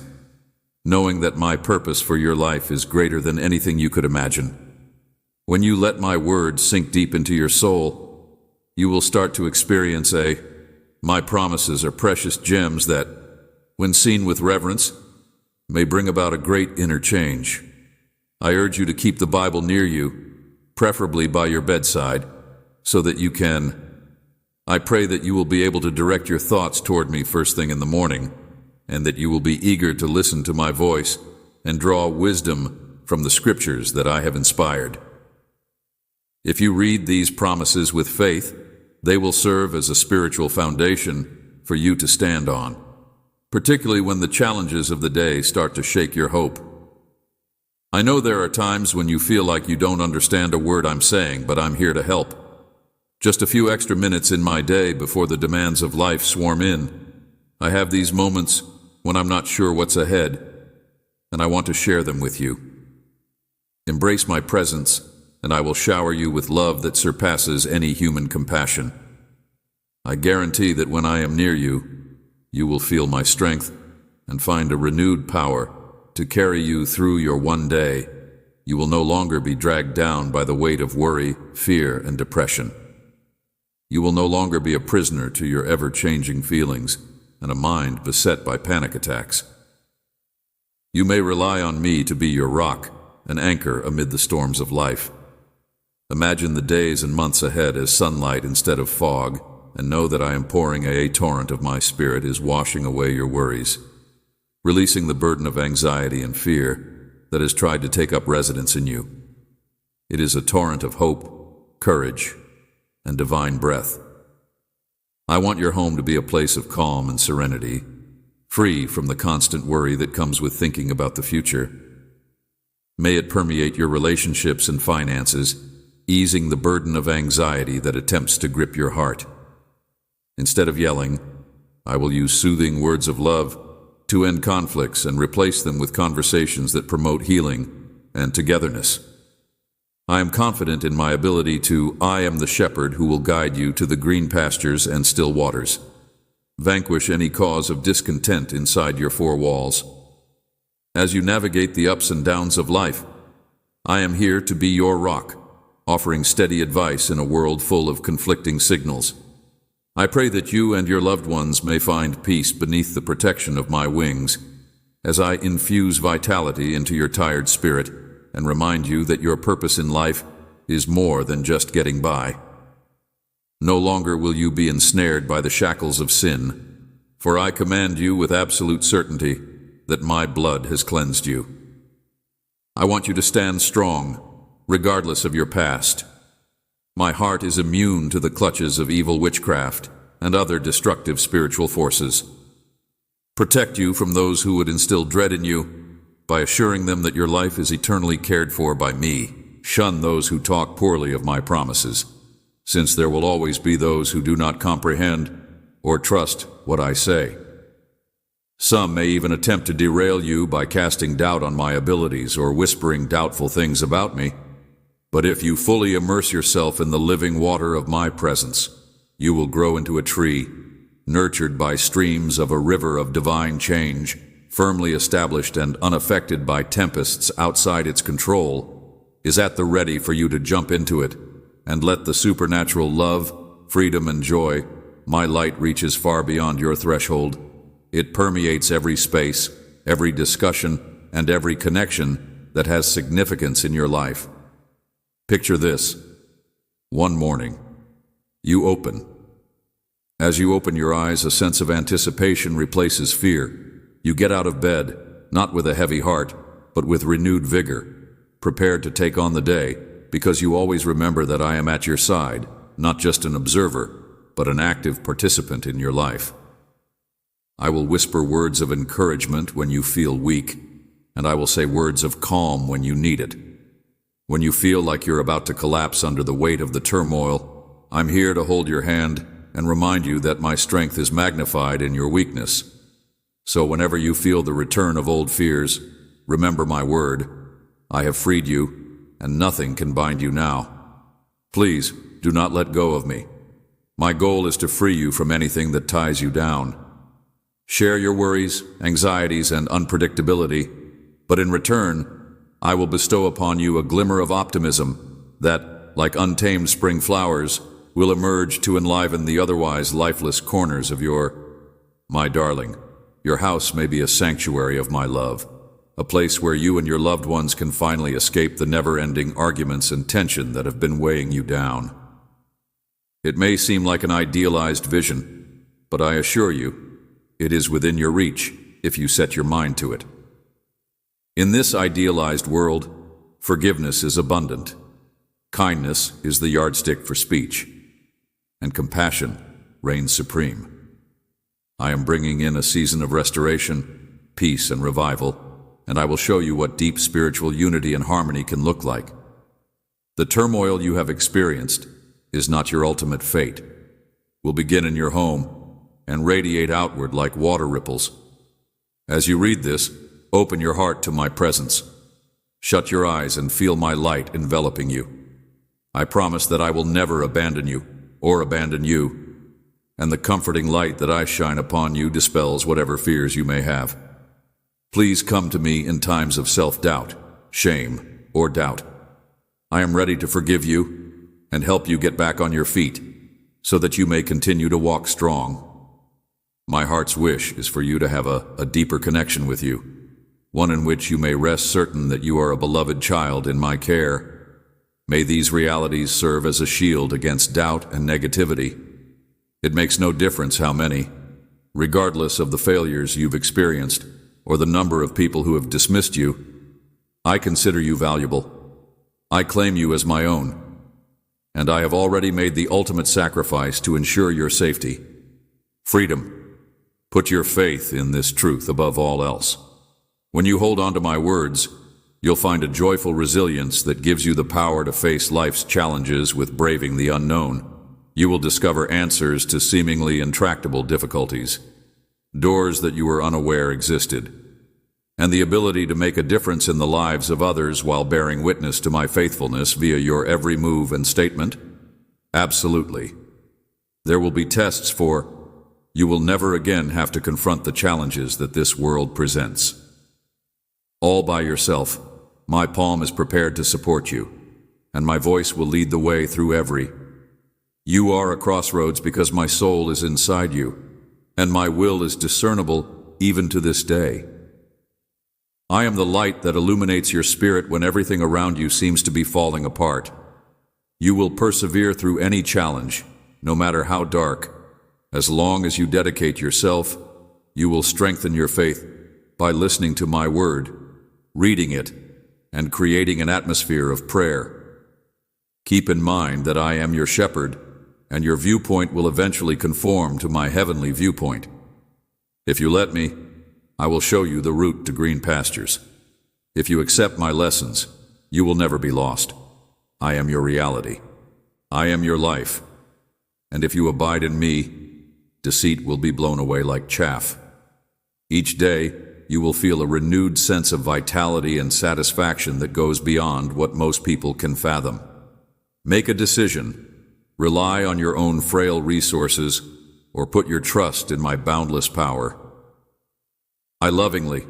knowing that my purpose for your life is greater than anything you could imagine. When you let my words sink deep into your soul, you will start to experience my promises are precious gems that, when seen with reverence, may bring about a great inner change. I urge you to keep the Bible near you, preferably by your bedside, so that you can. I pray that you will be able to direct your thoughts toward me first thing in the morning, and that you will be eager to listen to my voice and draw wisdom from the scriptures that I have inspired. If you read these promises with faith, they will serve as a spiritual foundation for you to stand on, particularly when the challenges of the day start to shake your hope. I know there are times when you feel like you don't understand a word I'm saying, but I'm here to help. Just a few extra minutes in my day before the demands of life swarm in, I have these moments when I'm not sure what's ahead, and I want to share them with you. Embrace my presence, and I will shower you with love that surpasses any human compassion. I guarantee that when I am near you, you will feel my strength and find a renewed power to carry you through your one day. You will no longer be dragged down by the weight of worry, fear, and depression. You will no longer be a prisoner to your ever-changing feelings and a mind beset by panic attacks. You may rely on me to be your rock, an anchor amid the storms of life. Imagine the days and months ahead as sunlight instead of fog, and know that I am pouring a torrent of my spirit is washing away your worries, releasing the burden of anxiety and fear that has tried to take up residence in you. It is a torrent of hope, courage, and divine breath. I want your home to be a place of calm and serenity, free from the constant worry that comes with thinking about the future. May it permeate your relationships and finances, easing the burden of anxiety that attempts to grip your heart. Instead of yelling, I will use soothing words of love to end conflicts and replace them with conversations that promote healing and togetherness. I am confident in my ability to, I am the shepherd who will guide you to the green pastures and still waters. Vanquish any cause of discontent inside your four walls. As you navigate the ups and downs of life, I am here to be your rock, offering steady advice in a world full of conflicting signals. I pray that you and your loved ones may find peace beneath the protection of my wings, as I infuse vitality into your tired spirit and remind you that your purpose in life is more than just getting by. No longer will you be ensnared by the shackles of sin, for I command you with absolute certainty that my blood has cleansed you. I want you to stand strong, regardless of your past. My heart is immune to the clutches of evil witchcraft and other destructive spiritual forces. Protect you from those who would instill dread in you by assuring them that your life is eternally cared for by me. Shun those who talk poorly of my promises, since there will always be those who do not comprehend or trust what I say. Some may even attempt to derail you by casting doubt on my abilities or whispering doubtful things about me. But if you fully immerse yourself in the living water of my presence, you will grow into a tree, nurtured by streams of a river of divine change, firmly established and unaffected by tempests outside its control, is at the ready for you to jump into it and let the supernatural love, freedom, and joy my light reaches far beyond your threshold. It permeates every space, every discussion, and every connection that has significance in your life. Picture this. One morning, you open. As you open your eyes, a sense of anticipation replaces fear. You get out of bed, not with a heavy heart, but with renewed vigor, prepared to take on the day, because you always remember that I am at your side, not just an observer, but an active participant in your life. I will whisper words of encouragement when you feel weak, and I will say words of calm when you need it. When you feel like you're about to collapse under the weight of the turmoil, I'm here to hold your hand and remind you that my strength is magnified in your weakness. So whenever you feel the return of old fears, remember my word. I have freed you, and nothing can bind you now. Please, do not let go of me. My goal is to free you from anything that ties you down. Share your worries, anxieties, and unpredictability, but in return, I will bestow upon you a glimmer of optimism that, like untamed spring flowers, will emerge to enliven the otherwise lifeless corners of my darling. Your house may be a sanctuary of my love, a place where you and your loved ones can finally escape the never-ending arguments and tension that have been weighing you down. It may seem like an idealized vision, but I assure you, it is within your reach if you set your mind to it. In this idealized world, forgiveness is abundant. Kindness is the yardstick for speech, and compassion reigns supreme. I am bringing in a season of restoration, peace, and revival, and I will show you what deep spiritual unity and harmony can look like. The turmoil you have experienced is not your ultimate fate. Will begin in your home and radiate outward like water ripples. As you read this, open your heart to my presence. Shut your eyes and feel my light enveloping you. I promise that I will never abandon you or abandon you, and the comforting light that I shine upon you dispels whatever fears you may have. Please come to me in times of self-doubt, shame, or doubt. I am ready to forgive you and help you get back on your feet so that you may continue to walk strong. My heart's wish is for you to have a deeper connection with you, one in which you may rest certain that you are a beloved child in my care. May these realities serve as a shield against doubt and negativity. It makes no difference how many, regardless of the failures you've experienced or the number of people who have dismissed you, I consider you valuable. I claim you as my own, and I have already made the ultimate sacrifice to ensure your safety. Freedom. Put your faith in this truth above all else. When you hold on to my words, you'll find a joyful resilience that gives you the power to face life's challenges with braving the unknown. You will discover answers to seemingly intractable difficulties, doors that you were unaware existed, and the ability to make a difference in the lives of others while bearing witness to my faithfulness via your every move and statement. Absolutely. There will be tests you will never again have to confront the challenges that this world presents. All by yourself, my palm is prepared to support you, and my voice will lead the way through every. You are a crossroads because my soul is inside you, and my will is discernible even to this day. I am the light that illuminates your spirit when everything around you seems to be falling apart. You will persevere through any challenge, no matter how dark. As long as you dedicate yourself, you will strengthen your faith by listening to my word, reading it, and creating an atmosphere of prayer. Keep in mind that I am your shepherd, and your viewpoint will eventually conform to my heavenly viewpoint. If you let me, I will show you the route to green pastures. If you accept my lessons, you will never be lost. I am your reality. I am your life. And if you abide in me, deceit will be blown away like chaff. Each day, you will feel a renewed sense of vitality and satisfaction that goes beyond what most people can fathom. Make a decision. Rely on your own frail resources, or put your trust in my boundless power. I lovingly.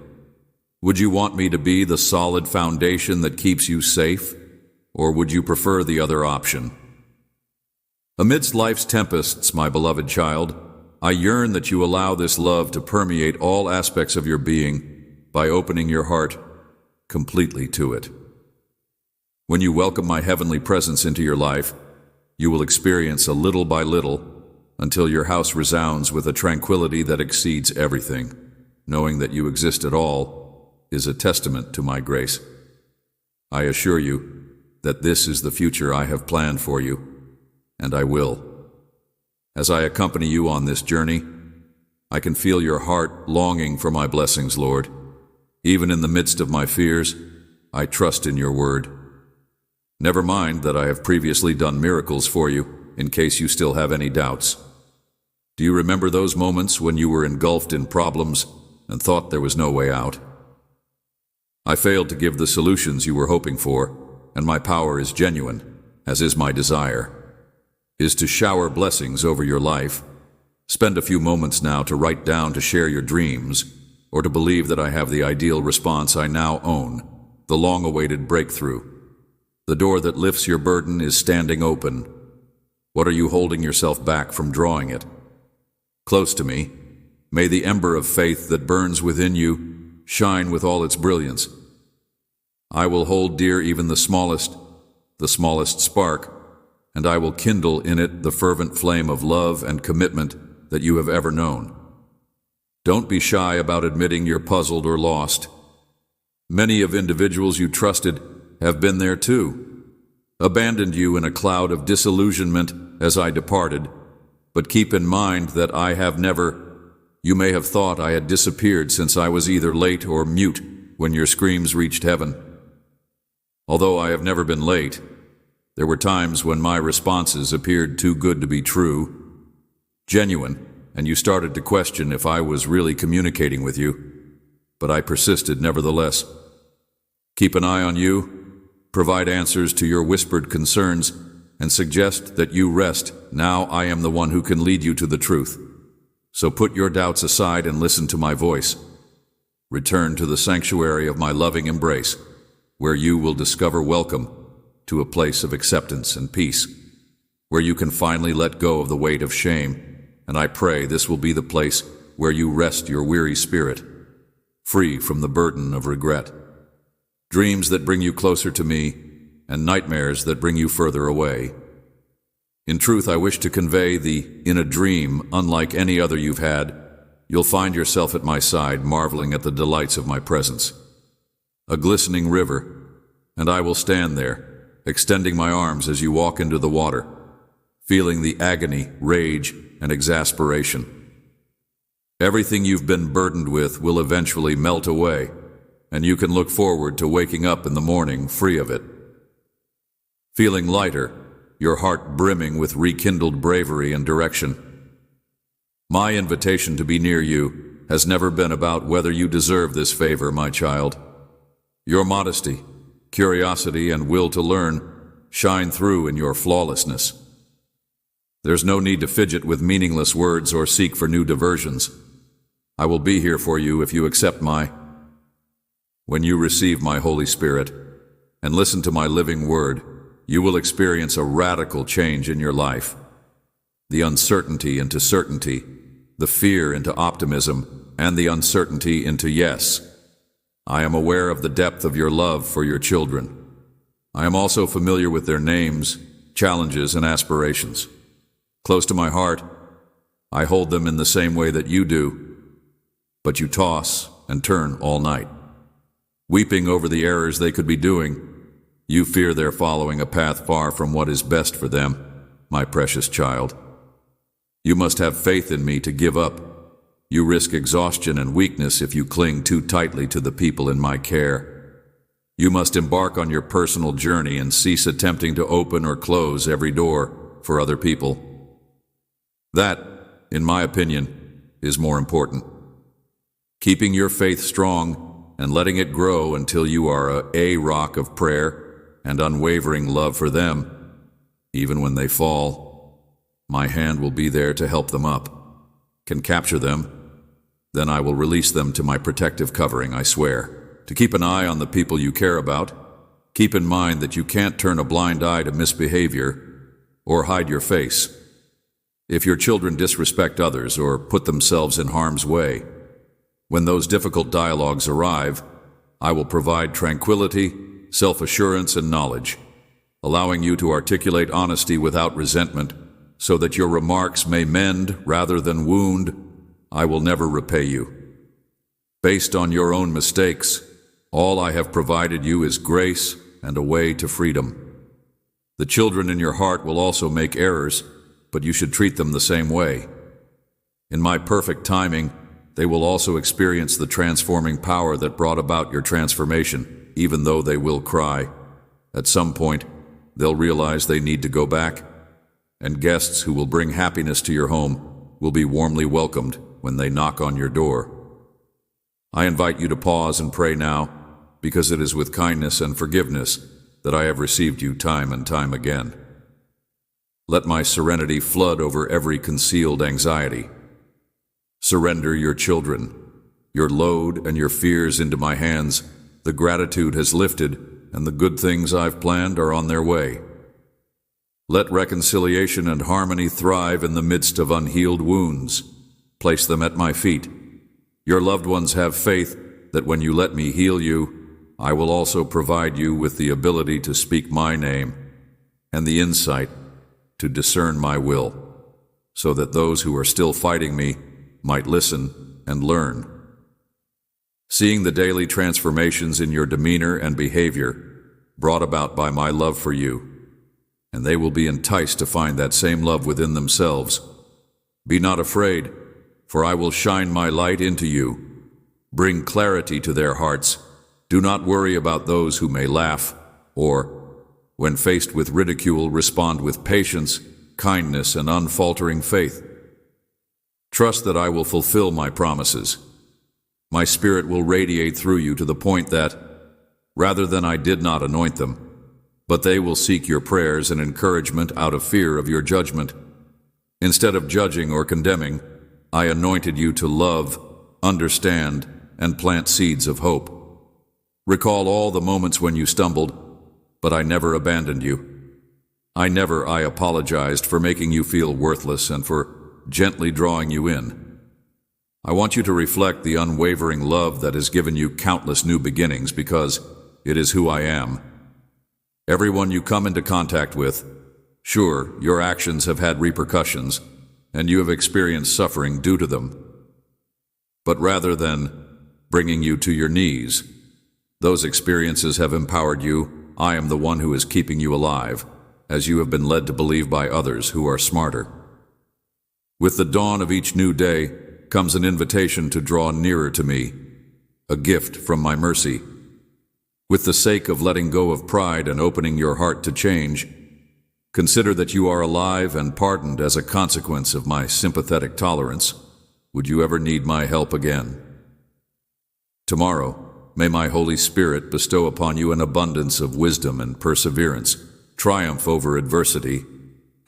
Would you want me to be the solid foundation that keeps you safe, or would you prefer the other option? Amidst life's tempests, my beloved child, I yearn that you allow this love to permeate all aspects of your being by opening your heart completely to it. When you welcome my heavenly presence into your life, you will experience a little by little until your house resounds with a tranquility that exceeds everything. Knowing that you exist at all is a testament to my grace. I assure you that this is the future I have planned for you, and I will. As I accompany you on this journey, I can feel your heart longing for my blessings, Lord. Even in the midst of my fears, I trust in your word. Never mind that I have previously done miracles for you, in case you still have any doubts. Do you remember those moments when you were engulfed in problems and thought there was no way out? I failed to give the solutions you were hoping for, and my power is genuine, as is my desire, is to shower blessings over your life. Spend a few moments now to write down to share your dreams, or to believe that I have the ideal response I now own, the long-awaited breakthrough. The door that lifts your burden is standing open. What are you holding yourself back from drawing it? Close to me, may the ember of faith that burns within you shine with all its brilliance. I will hold dear even the smallest spark, and I will kindle in it the fervent flame of love and commitment that you have ever known. Don't be shy about admitting you're puzzled or lost. Many of individuals you trusted have been there too, abandoned you in a cloud of disillusionment as I departed, but keep in mind that I have never. You may have thought I had disappeared since I was either late or mute when your screams reached heaven. Although I have never been late, there were times when my responses appeared too good to be true, genuine, and you started to question if I was really communicating with you, but I persisted nevertheless. Keep an eye on you, provide answers to your whispered concerns, and suggest that you rest. Now I am the one who can lead you to the truth. So put your doubts aside and listen to my voice. Return to the sanctuary of my loving embrace, where you will discover welcome to a place of acceptance and peace, where you can finally let go of the weight of shame, and I pray this will be the place where you rest your weary spirit, free from the burden of regret. Dreams that bring you closer to me, and nightmares that bring you further away. In truth, I wish to convey in a dream unlike any other you've had, you'll find yourself at my side, marveling at the delights of my presence. A glistening river, and I will stand there, extending my arms as you walk into the water, feeling the agony, rage, and exasperation. Everything you've been burdened with will eventually melt away, and you can look forward to waking up in the morning free of it. Feeling lighter, your heart brimming with rekindled bravery and direction. My invitation to be near you has never been about whether you deserve this favor, my child. Your modesty, curiosity, and will to learn shine through in your flawlessness. There's no need to fidget with meaningless words or seek for new diversions. I will be here for you if you accept When you receive my Holy Spirit and listen to my living word, you will experience a radical change in your life. The uncertainty into certainty, the fear into optimism, and the uncertainty into yes. I am aware of the depth of your love for your children. I am also familiar with their names, challenges, and aspirations. Close to my heart, I hold them in the same way that you do, but you toss and turn all night. Weeping over the errors they could be doing, you fear they're following a path far from what is best for them, my precious child. You must have faith in me to give up. You risk exhaustion and weakness if you cling too tightly to the people in my care. You must embark on your personal journey and cease attempting to open or close every door for other people. That, in my opinion, is more important. keeping your faith strong and letting it grow until you are a rock of prayer and unwavering love for them. Even when they fall, my hand will be there to help them up. Can capture them, then I will release them to my protective covering, I swear. To keep an eye on the people you care about, keep in mind that you can't turn a blind eye to misbehavior or hide your face. If your children disrespect others or put themselves in harm's way, when those difficult dialogues arrive, I will provide tranquility, self-assurance, and knowledge, allowing you to articulate honesty without resentment so that your remarks may mend rather than wound. I will never repay you. Based on your own mistakes, all I have provided you is grace and a way to freedom. The children in your heart will also make errors, but you should treat them the same way. In my perfect timing, they will also experience the transforming power that brought about your transformation, even though they will cry. At some point, they'll realize they need to go back, and guests who will bring happiness to your home will be warmly welcomed when they knock on your door. I invite you to pause and pray now, because it is with kindness and forgiveness that I have received you time and time again. Let my serenity flood over every concealed anxiety. Surrender your children, your load and your fears into my hands. The gratitude has lifted, and the good things I've planned are on their way. Let reconciliation and harmony thrive in the midst of unhealed wounds. Place them at my feet. Your loved ones have faith that when you let me heal you, I will also provide you with the ability to speak my name and the insight to discern my will, so that those who are still fighting me might listen and learn. Seeing the daily transformations in your demeanor and behavior brought about by my love for you, and they will be enticed to find that same love within themselves. Be not afraid, for I will shine my light into you. Bring clarity to their hearts. Do not worry about those who may laugh, or, when faced with ridicule, respond with patience, kindness, and unfaltering faith. Trust that I will fulfill my promises. My Spirit will radiate through you to the point that, rather than I did not anoint them, but they will seek your prayers and encouragement out of fear of your judgment. Instead of judging or condemning, I anointed you to love, understand, and plant seeds of hope. Recall all the moments when you stumbled, but I never abandoned you. I apologized for making you feel worthless and for gently drawing you in. I want you to reflect the unwavering love that has given you countless new beginnings, because it is who I am. Everyone you come into contact with, sure, your actions have had repercussions, and you have experienced suffering due to them. But rather than bringing you to your knees, those experiences have empowered you. I am the one who is keeping you alive, as you have been led to believe by others who are smarter. With the dawn of each new day comes an invitation to draw nearer to me, a gift from my mercy. With the sake of letting go of pride and opening your heart to change, consider that you are alive and pardoned as a consequence of my sympathetic tolerance. Would you ever need my help again? Tomorrow, may my Holy Spirit bestow upon you an abundance of wisdom and perseverance, triumph over adversity,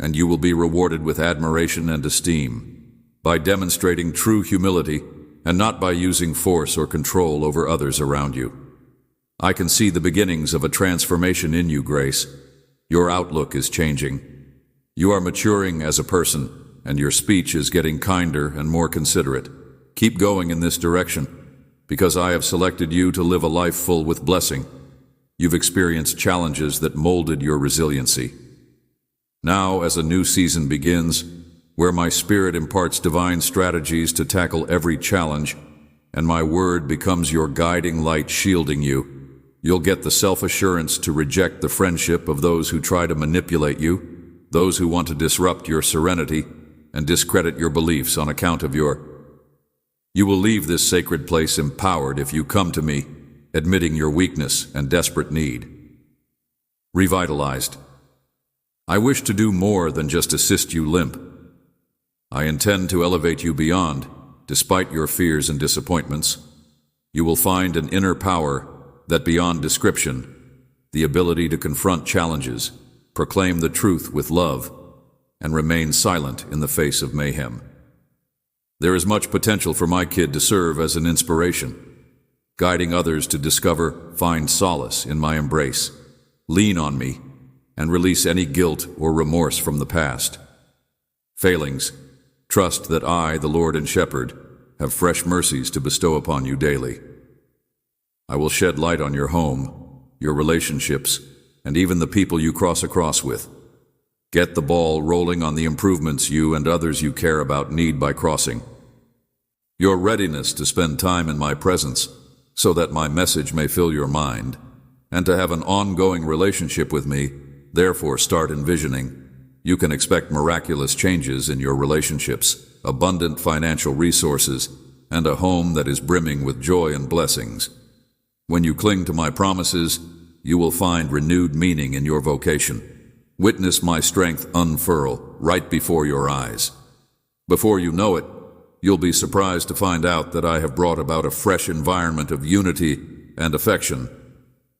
and you will be rewarded with admiration and esteem by demonstrating true humility and not by using force or control over others around you. I can see the beginnings of a transformation in you, Grace. Your outlook is changing. You are maturing as a person, and your speech is getting kinder and more considerate. Keep going in this direction, because I have selected you to live a life full with blessing. You've experienced challenges that molded your resiliency. Now, as a new season begins, where my Spirit imparts divine strategies to tackle every challenge, and my word becomes your guiding light shielding you, you'll get the self-assurance to reject the friendship of those who try to manipulate you, those who want to disrupt your serenity and discredit your beliefs on account of You will leave this sacred place empowered if you come to me, admitting your weakness and desperate need. Revitalized. I wish to do more than just assist you limp. I intend to elevate you beyond, despite your fears and disappointments, you will find an inner power that beyond description, the ability to confront challenges, proclaim the truth with love, and remain silent in the face of mayhem. There is much potential for my kid to serve as an inspiration, guiding others to discover, find solace in my embrace, lean on me, and release any guilt or remorse from the past. Failings, trust that I, the Lord and Shepherd, have fresh mercies to bestow upon you daily. I will shed light on your home, your relationships, and even the people you cross with. Get the ball rolling on the improvements you and others you care about need by crossing. Your readiness to spend time in my presence so that my message may fill your mind, and to have an ongoing relationship with me, therefore start envisioning. You can expect miraculous changes in your relationships, abundant financial resources, and a home that is brimming with joy and blessings. When you cling to my promises, you will find renewed meaning in your vocation. Witness my strength unfurl right before your eyes. Before you know it, you'll be surprised to find out that I have brought about a fresh environment of unity and affection,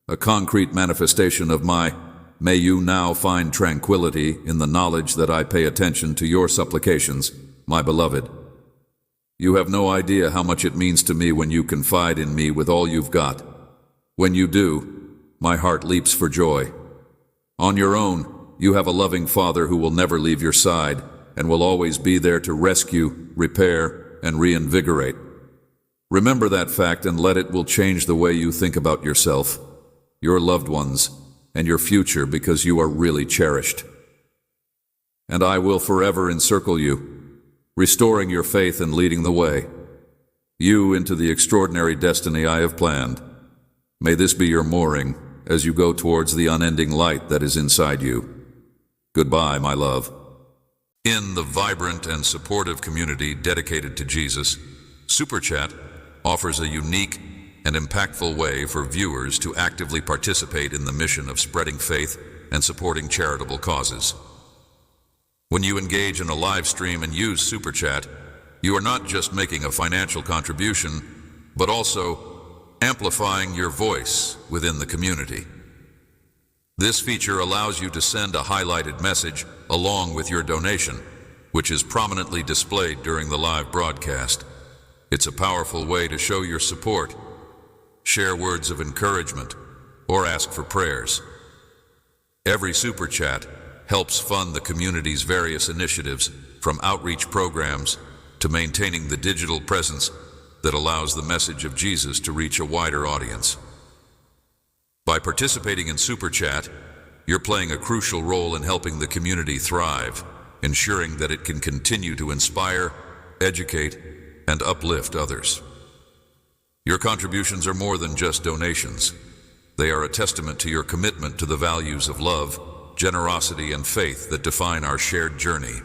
a concrete manifestation of my may you now find tranquility in the knowledge that I pay attention to your supplications, my beloved. You have no idea how much it means to me when you confide in me with all you've got. When you do, my heart leaps for joy. On your own, you have a loving Father who will never leave your side and will always be there to rescue, repair, and reinvigorate. Remember that fact and let it will change the way you think about yourself, your loved ones, and your future, because you are really cherished. And I will forever encircle you, restoring your faith and leading the way, you into the extraordinary destiny I have planned. May this be your mooring as you go towards the unending light that is inside you. Goodbye, my love. In the vibrant and supportive community dedicated to Jesus, Super Chat offers a unique and impactful way for viewers to actively participate in the mission of spreading faith and supporting charitable causes. When you engage in a live stream and use Super Chat, you are not just making a financial contribution, but also amplifying your voice within the community. This feature allows you to send a highlighted message along with your donation, which is prominently displayed during the live broadcast. It's a powerful way to show your support, share words of encouragement, or ask for prayers. Every Super Chat helps fund the community's various initiatives, from outreach programs to maintaining the digital presence that allows the message of Jesus to reach a wider audience. By participating in Super Chat, you're playing a crucial role in helping the community thrive, ensuring that it can continue to inspire, educate, and uplift others. Your contributions are more than just donations. They are a testament to your commitment to the values of love, generosity, and faith that define our shared journey.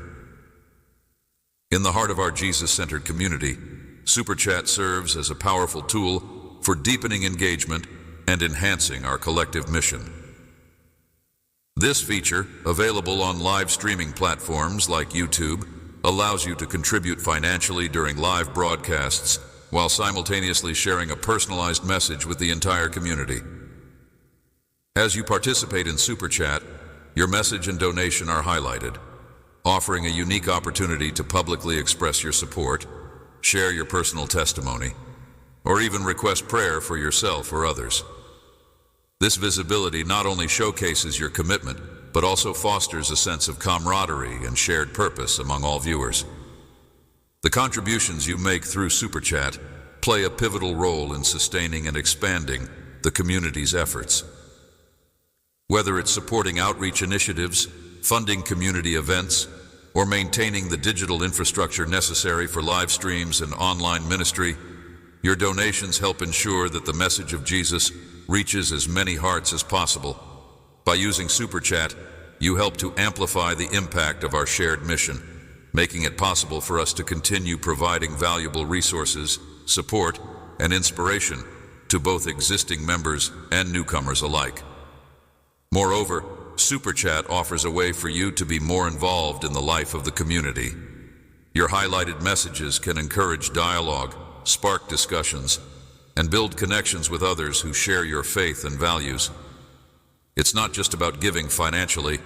In the heart of our Jesus-centered community, Super Chat serves as a powerful tool for deepening engagement and enhancing our collective mission. This feature, available on live streaming platforms like YouTube, allows you to contribute financially during live broadcasts while simultaneously sharing a personalized message with the entire community. As you participate in Super Chat, your message and donation are highlighted, offering a unique opportunity to publicly express your support, share your personal testimony, or even request prayer for yourself or others. This visibility not only showcases your commitment, but also fosters a sense of camaraderie and shared purpose among all viewers. The contributions you make through Super Chat play a pivotal role in sustaining and expanding the community's efforts. Whether it's supporting outreach initiatives, funding community events, or maintaining the digital infrastructure necessary for live streams and online ministry, your donations help ensure that the message of Jesus reaches as many hearts as possible. By using Super Chat, you help to amplify the impact of our shared mission, making it possible for us to continue providing valuable resources, support, and inspiration to both existing members and newcomers alike. Moreover, Super Chat offers a way for you to be more involved in the life of the community. Your highlighted messages can encourage dialogue, spark discussions, and build connections with others who share your faith and values. It's not just about giving financially,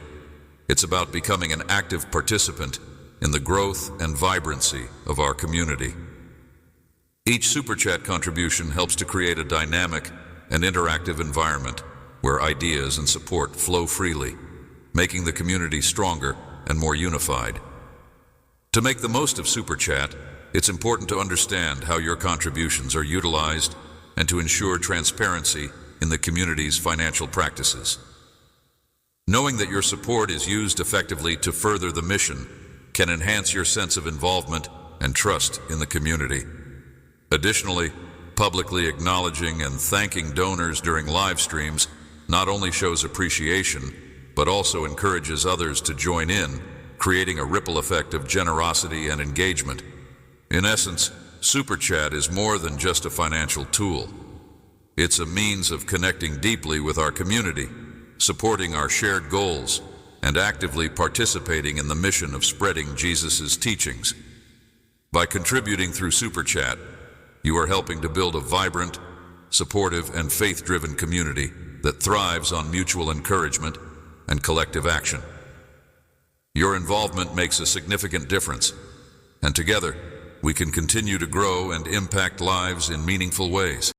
it's about becoming an active participant in the growth and vibrancy of our community. Each Super Chat contribution helps to create a dynamic and interactive environment where ideas and support flow freely, making the community stronger and more unified. To make the most of Super Chat, it's important to understand how your contributions are utilized and to ensure transparency in the community's financial practices. Knowing that your support is used effectively to further the mission can enhance your sense of involvement and trust in the community. Additionally, publicly acknowledging and thanking donors during live streams not only shows appreciation, but also encourages others to join in, creating a ripple effect of generosity and engagement. In essence, Super Chat is more than just a financial tool. It's a means of connecting deeply with our community, supporting our shared goals, and actively participating in the mission of spreading Jesus' teachings. By contributing through Super Chat, you are helping to build a vibrant, supportive, and faith-driven community that thrives on mutual encouragement and collective action. Your involvement makes a significant difference, and together, we can continue to grow and impact lives in meaningful ways.